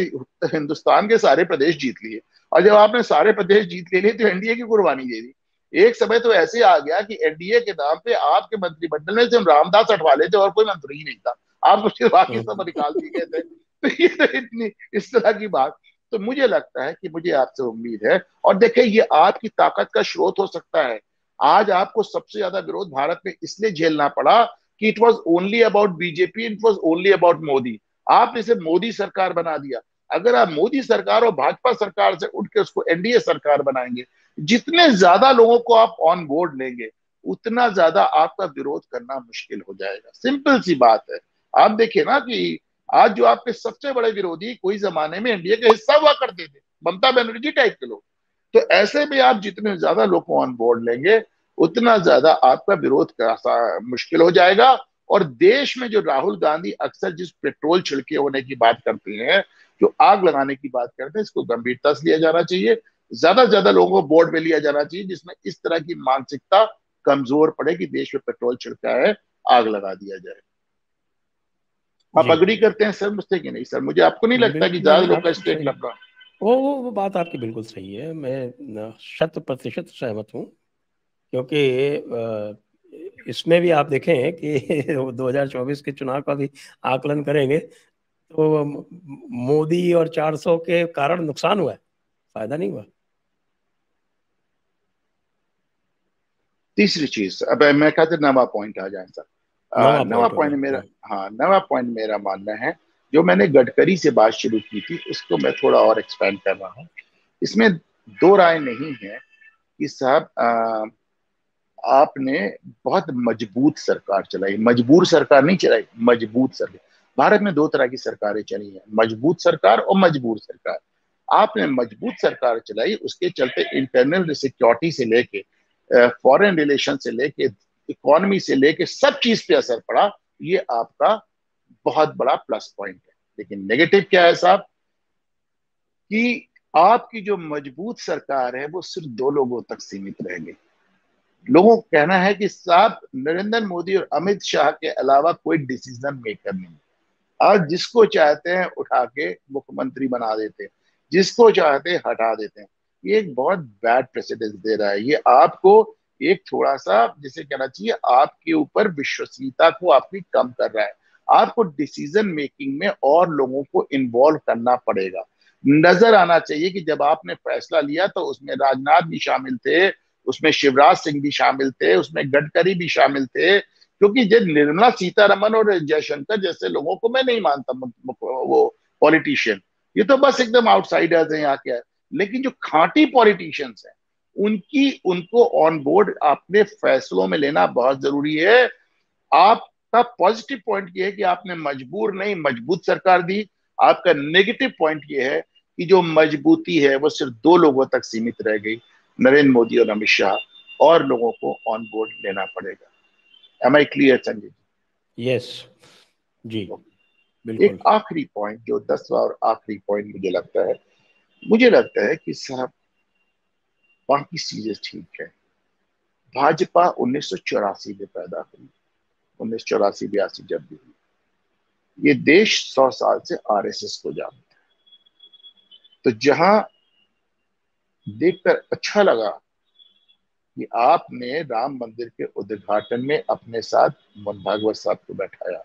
हिंदुस्तान के सारे प्रदेश जीत लिए, और जब आपने सारे प्रदेश जीत ले लिए तो एनडीए की कुर्बानी दे दी। एक समय तो ऐसे आ गया कि एनडीए के नाम पे आपके मंत्रिमंडल में सिर्फ रामदास अठवाले थे और कोई मंत्री ही नहीं था। आप तो सिर्फ बाकी सब निकाल दिए गए थे। तो ये तो इतनी इस तरह की बात। तो मुझे लगता है कि मुझे आपसे उम्मीद है, और देखिए ये आपकी ताकत का स्रोत हो सकता है। आज आपको सबसे ज्यादा विरोध भारत में इसलिए झेलना पड़ा कि it was only about BJP, it was only about Modi. आपने इसे मोदी सरकार बना दिया। अगर आप मोदी सरकार और भाजपा सरकार से उठ के उसको एनडीए सरकार बनाएंगे, जितने ज्यादा लोगों को आप ऑन बोर्ड लेंगे, उतना ज्यादा आपका विरोध करना मुश्किल हो जाएगा। सिंपल सी बात है। आप देखिए ना कि आज जो आपके सबसे बड़े विरोधी कोई जमाने में एनडीए का हिस्सा हुआ करते थे, ममता बनर्जी टाइप के लोग। तो ऐसे में आप जितने ज्यादा लोग को ऑन बोर्ड लेंगे, उतना ज्यादा आपका विरोध का मुश्किल हो जाएगा। और देश में जो राहुल गांधी अक्सर जिस पेट्रोल छिड़के होने की बात करते हैं, जो आग लगाने की बात करते हैं, इसको गंभीरता से लिया जाना चाहिए। ज्यादा से ज्यादा लोगों को बोर्ड में लिया जाना चाहिए जिसमें इस तरह की मानसिकता कमजोर पड़े कि देश में पेट्रोल छिड़का है, आग लगा दिया जाए। आप जी अग्री करते हैं सर मुझसे कि नहीं सर? मुझे आपको नहीं लगता कि बिल्कुल, ज्यादा नहीं लोग आप का स्टेक सही, लग? वो बात आपकी बिल्कुल सही है, मैं 100% सहमत हूँ। क्योंकि इसमें भी आप देखें कि 2024 के चुनाव का भी आकलन करेंगे तो मोदी और 400 के कारण नुकसान हुआ है, फायदा नहीं हुआ। तीसरी चीज, अब मैं कहते नवा पॉइंट आ जाए सर। नवा नवा पॉइंट हो पॉइंट गया। मेरा, हाँ नवा पॉइंट मेरा मानना है, जो मैंने गडकरी से बात शुरू की थी उसको मैं थोड़ा और एक्सपेंड कर रहा हूँ। इसमें दो राय नहीं है कि साहब आपने बहुत मजबूत सरकार चलाई, मजबूर सरकार नहीं चलाई, मजबूत सरकार। भारत में दो तरह की सरकारें चली हैं, मजबूत सरकार और मजबूर सरकार। आपने मजबूत सरकार चलाई, उसके चलते इंटरनल सिक्योरिटी से लेके फॉरेन रिलेशन से लेके इकोनॉमी से लेके सब चीज पे असर पड़ा। ये आपका बहुत बड़ा प्लस पॉइंट है। लेकिन नेगेटिव क्या है साहब, कि आपकी जो मजबूत सरकार है वो सिर्फ दो लोगों तक सीमित रह गई। लोगों का कहना है कि साहब नरेंद्र मोदी और अमित शाह के अलावा कोई डिसीजन मेकर नहीं। आज जिसको चाहते हैं उठा के मुख्यमंत्री बना देते हैं, जिसको चाहते हैं हटा देते हैं। ये एक बहुत बैड प्रेसिडेंस दे रहा है। ये आपको एक थोड़ा सा जिसे कहना चाहिए, आपके ऊपर विश्वसनीयता को आपकी कम कर रहा है। आपको डिसीजन मेकिंग में और लोगों को इन्वॉल्व करना पड़ेगा। नजर आना चाहिए कि जब आपने फैसला लिया तो उसमें राजनाथ भी शामिल थे, उसमें शिवराज सिंह भी शामिल थे, उसमें गडकरी भी शामिल थे। क्योंकि जब निर्मला सीतारमन और जयशंकर जैसे लोगों को मैं नहीं मानता वो पॉलिटिशियन, ये तो बस एकदम आउटसाइडर्स हैं यहाँ के। लेकिन जो खांटी पॉलिटिशियंस हैं, उनकी उनको ऑन बोर्ड अपने फैसलों में लेना बहुत जरूरी है। आपका पॉजिटिव पॉइंट ये है कि आपने मजबूर नहीं मजबूत सरकार दी। आपका नेगेटिव पॉइंट ये है कि जो मजबूती है वो सिर्फ दो लोगों तक सीमित रह गई, नरेंद्र मोदी और अमित शाह। और लोगों को ऑन बोर्ड लेना पड़ेगा। Am I clear Sanjay yes जी जी? एक बिल्कुल। आखिरी पॉइंट, जो 10वां और आखिरी पॉइंट मुझे लगता है कि साहब बाकी चीजें ठीक है। भाजपा 1984 में पैदा हुई, 1984-82 जब भी हुई। ये देश 100 साल से आरएसएस को जानता है। तो जहां देखकर अच्छा लगा कि आपने राम मंदिर के उद्घाटन में अपने साथ मोहन भागवत साहब को बैठाया,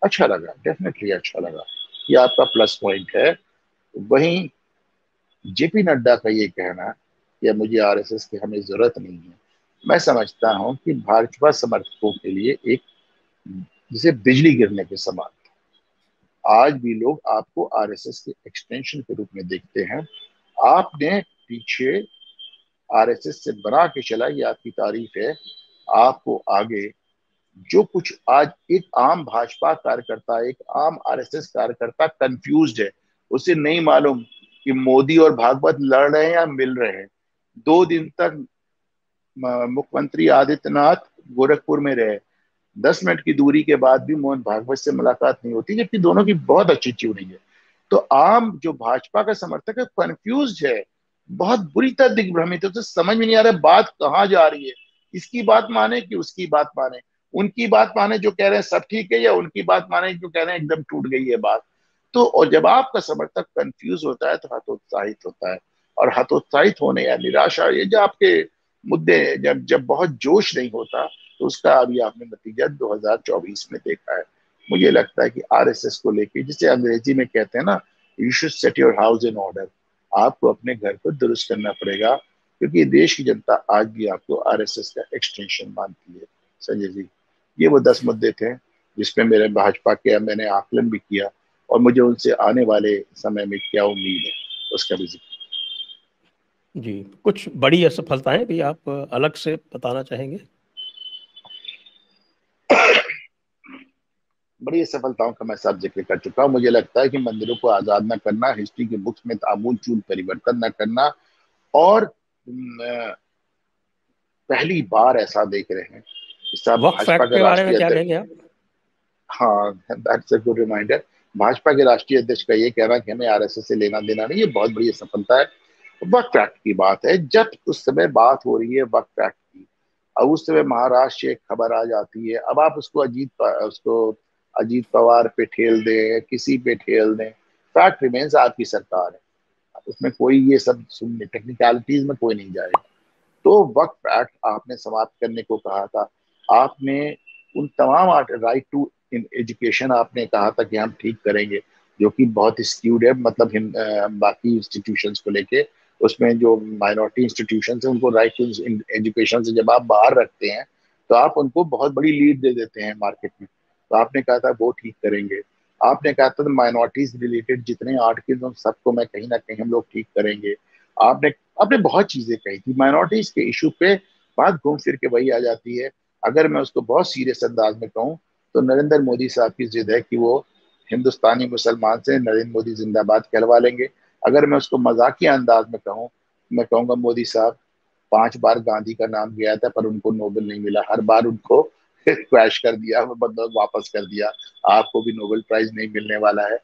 अच्छा लगा, डेफिनेटली अच्छा लगा। ये आपका प्लस पॉइंट है। वहीं जेपी नड्डा का ये कहना कि मुझे आरएसएस की हमें जरूरत नहीं है, मैं समझता हूं कि भाजपा समर्थकों के लिए एक जिसे बिजली गिरने के समान। आज भी लोग आपको आरएसएस के एक्सटेंशन के रूप में देखते हैं। आपने पीछे आरएसएस से बना के चला, ये आपकी तारीफ है। आपको आगे जो कुछ आज एक आम भाजपा कार्यकर्ता, एक आम आरएसएस कार्यकर्ता कंफ्यूज्ड है, उसे नहीं मालूम कि मोदी और भागवत लड़ रहे हैं या मिल रहे हैं। 2 दिन तक मुख्यमंत्री आदित्यनाथ गोरखपुर में रहे, 10 मिनट की दूरी के बाद भी मोहन भागवत से मुलाकात नहीं होती, जबकि दोनों की बहुत अच्छी ट्यूनिंग है। तो आम जो भाजपा का समर्थक है कंफ्यूज है, बहुत बुरी तरह दिग्भ्रमित है। तो समझ में नहीं आ रहा बात कहाँ जा रही है, इसकी बात माने कि उसकी बात माने, उनकी बात माने जो कह रहे हैं सब ठीक है, या उनकी बात माने जो कह रहे हैं एकदम टूट गई है बात। तो और जब आपका समर्थक कंफ्यूज होता है तो हतोत्साहित होता है। और हतोत्साहित होने या निराशा, ये जो आपके मुद्दे, जब जब बहुत जोश नहीं होता, तो उसका अभी आपने नतीजा 2024 में देखा है। मुझे लगता है कि आरएसएस को लेके, जिसे अंग्रेजी में कहते हैं ना, you should set your house in order, आपको अपने घर को दुरुस्त करना पड़ेगा, क्योंकि देश की जनता आज भी आपको आरएसएस का एक्सटेंशन मानती है। संजय जी, ये वो 10 मुद्दे थे जिसमें मेरे भाजपा के मैंने आकलन भी किया, और मुझे उनसे आने वाले समय में क्या उम्मीद है उसका भी जिक्र। जी, कुछ बड़ी असफलताएं भी आप अलग से बताना चाहेंगे? बड़ी सफलताओं का मैं सब जिक्र कर चुका हूँ। मुझे लगता है कि मंदिरों को आजाद न करना, हिस्ट्री की बुक्स में आमूल-चूल परिवर्तन न करना, और पहली बार ऐसा देख रहे हैं कि सब वक्फ भाजपा एक्ट के के बारे में राष्ट्रीय क्या अध्यक्ष, कहेंगे आप? हाँ that's a good reminder, Bhajpa के राष्ट्रीय अध्यक्ष का ये कहना कि हमें आरएसएस से लेना देना नहीं, ये बहुत बड़ी सफलता है। वक्फ एक्ट की बात है, जब उस समय बात हो रही है वक्फ एक्ट की, और उस समय महाराष्ट्र से एक खबर आ जाती है, अब आप उसको अजीत पवार पे ठेल दें, किसी पे ठेल दें, फैक्ट रिमेन्स आपकी सरकार है, उसमें कोई ये सब सुनने टेक्निकलिटीज में कोई नहीं जाएगा। तो वक्फ एक्ट आपने समाप्त करने को कहा था, आपने उन तमाम राइट टू इन एजुकेशन आपने कहा था कि हम ठीक करेंगे, जो कि बहुत स्क्यूड है, मतलब बाकी इंस्टीट्यूशंस को लेके, उसमें जो माइनॉरिटी इंस्टीट्यूशन है उनको राइट टू एजुकेशन से जब आप बाहर रखते हैं तो आप उनको बहुत बड़ी लीड दे देते हैं मार्केट में। तो आपने कहा था वो ठीक करेंगे, आपने कहा था माइनॉरिटीज रिलेटेड जितने आर्टिकल्स हैं सबको मैं कहीं ना कहीं हम लोग ठीक करेंगे, आपने आपने बहुत चीजें कही थी माइनॉरिटीज के इशू पे। बात घूम फिर के वही आ जाती है, अगर मैं उसको बहुत सीरियस अंदाज में कहूँ तो नरेंद्र मोदी साहब की जिद है कि वो हिंदुस्तानी मुसलमान से नरेंद्र मोदी जिंदाबाद कहलवा लेंगे। अगर मैं उसको मजाकिया अंदाज में कहूँ, मैं कहूंगा मोदी साहब 5 बार गांधी का नाम गया था पर उनको नोबेल नहीं मिला, हर बार उनको क्रैश कर दिया, मतलब वापस कर दिया, आपको भी नोबेल प्राइज नहीं मिलने वाला है,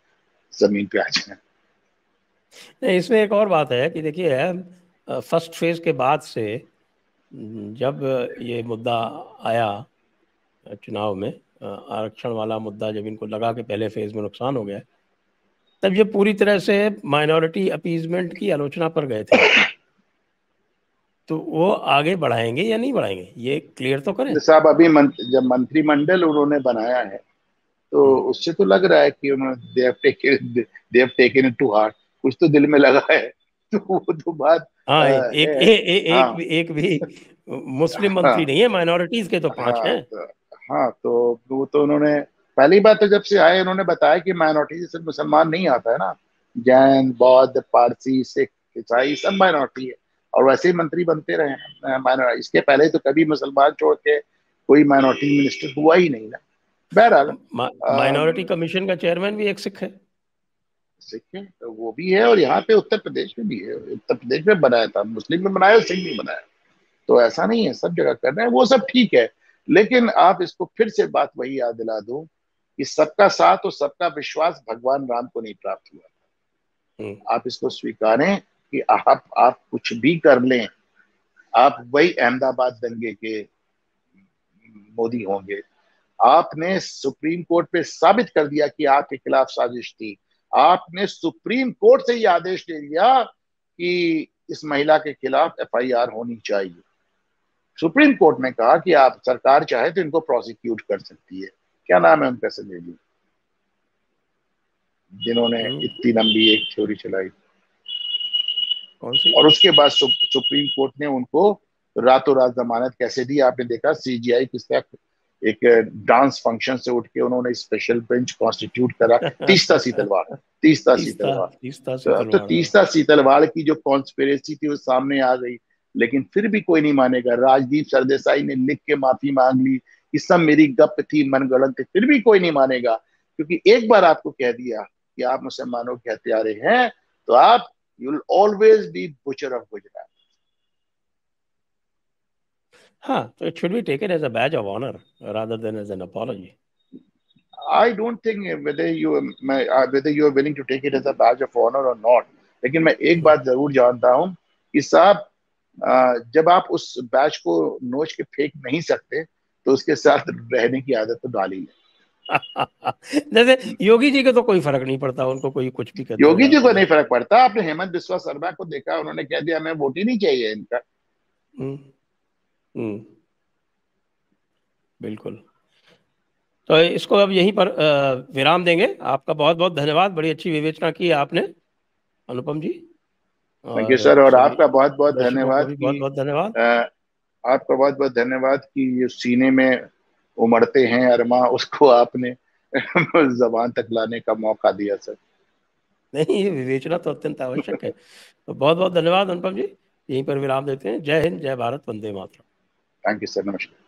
जमीन पे आ जाए। नहीं, इसमें एक और बात है कि देखिए, फर्स्ट फेज के बाद से जब ये मुद्दा आया चुनाव में, आरक्षण वाला मुद्दा, जब इनको लगा कि पहले फेज में नुकसान हो गया, तब ये पूरी तरह से माइनॉरिटी अपीजमेंट की आलोचना पर गए थे। तो वो आगे बढ़ाएंगे या नहीं बढ़ाएंगे, ये क्लियर तो करें। साहब अभी जब मंत्रिमंडल उन्होंने बनाया है तो उससे तो लग रहा है कि उन्होंने they have taken it to heart, कुछ तो दिल में लगा है। तो वो तो बात हाँ, है। एक हाँ भी मुस्लिम मंत्री हाँ नहीं है, माइनॉरिटीज के तो 5 हाँ हैं। तो, हाँ तो वो तो उन्होंने पहली बात तो जब से आए उन्होंने बताया कि माइनॉरिटी से मुसलमान नहीं आता है ना, जैन बौद्ध पारसी सिख ईसाई सब माइनॉरिटी है, और वैसे ही मंत्री बनते रहे हैं माइनॉरिटी, इसके पहले तो कभी मुसलमान छोड़ के कोई माइनॉरिटी मिनिस्टर हुआ ही नहीं ना। बहरहाल माइनॉरिटी कमीशन का चेयरमैन भी एक सिख है। सिख है तो वो भी है, और यहाँ पे उत्तर प्रदेश में भी है, उत्तर प्रदेश में बनाया था, मुस्लिम में बनाया, सिख में बनाया, तो ऐसा नहीं है सब जगह कर रहे हैं, वो सब ठीक है। लेकिन आप इसको फिर से बात वही याद दिला दूं कि सबका साथ और सबका विश्वास भगवान राम को नहीं प्राप्त हुआ। आप इसको स्वीकारें कि आप कुछ भी कर लें, आप वही अहमदाबाद दंगे के मोदी होंगे। आपने सुप्रीम कोर्ट पे साबित कर दिया कि आपके खिलाफ साजिश थी, आपने सुप्रीम कोर्ट से ये आदेश दे दिया कि इस महिला के खिलाफ एफआईआर होनी चाहिए। सुप्रीम कोर्ट ने कहा कि आप सरकार चाहे तो इनको प्रोसिक्यूट कर सकती है। क्या नाम है उनका, संजय जी, जिन्होंने इतनी लंबी एक थ्योरी चलाई, कौन सी? और उसके बाद सुप्रीम कोर्ट ने उनको रातों रात जमानत कैसे दी, आपने देखा सीजीआई किस तरह एक डांस फंक्शन से उठ के उन्होंने स्पेशल बेंच कॉन्स्टिट्यूट करा। तीस्ता सीतलवाड़, तीस्ता तीस्ता सीतलवाड़, तीस्ता तो सीतलवाड़। तीस्ता सीतलवाड़ की जो कॉन्स्पिरेसी थी वो सामने आ गई, लेकिन फिर भी कोई नहीं मानेगा। राजदीप सरदेसाई ने लिख के माफी मांग ली कि सब मेरी गप थी, मनगढ़ंत थी, फिर भी कोई नहीं मानेगा, क्योंकि एक बार आपको कह दिया कि आप मुसलमानों के हत्यारे हैं तो आप you will always be butcher of Gujarat. हाँ, तो it should be taken as a badge of honour rather than as an apology. I don't think whether you are willing to take it as a badge of honor or not, लेकिन मैं एक बात जरूर जानता हूं कि साहब जब आप उस बैच को नोच के फेंक नहीं सकते तो उसके साथ रहने की आदत तो डाल ही लें। जैसे योगी जी के तो कोई फर्क नहीं पड़ता, उनको कोई कुछ भी कहता योगी जी जाता को है। नहीं फर्क पड़ता, आपने हेमंत बिस्वा शर्मा को देखा, उन्होंने कह दिया हमें वोट ही नहीं चाहिए इनका। हम्म, हम्म, बिल्कुल। तो इसको अब यहीं पर विराम देंगे। आपका बहुत बहुत धन्यवाद, बड़ी अच्छी विवेचना की आपने अनुपम जी। थैंक यू और सर, और सभी आपका बहुत बहुत दर्शकों को धन्यवाद भी बहुत कि बहुत धन्यवाद। आपका बहुत बहुत धन्यवाद कि ये सीने में उमड़ते हैं अरमा, उसको आपने जबान तक लाने का मौका दिया सर। नहीं, ये विवेचना तो अत्यंत आवश्यक है। तो बहुत बहुत धन्यवाद अनुपम जी, यहीं पर विराम देते हैं। जय हिंद, जय Bharat, Vande Mataram. Thank you sir, नमस्कार।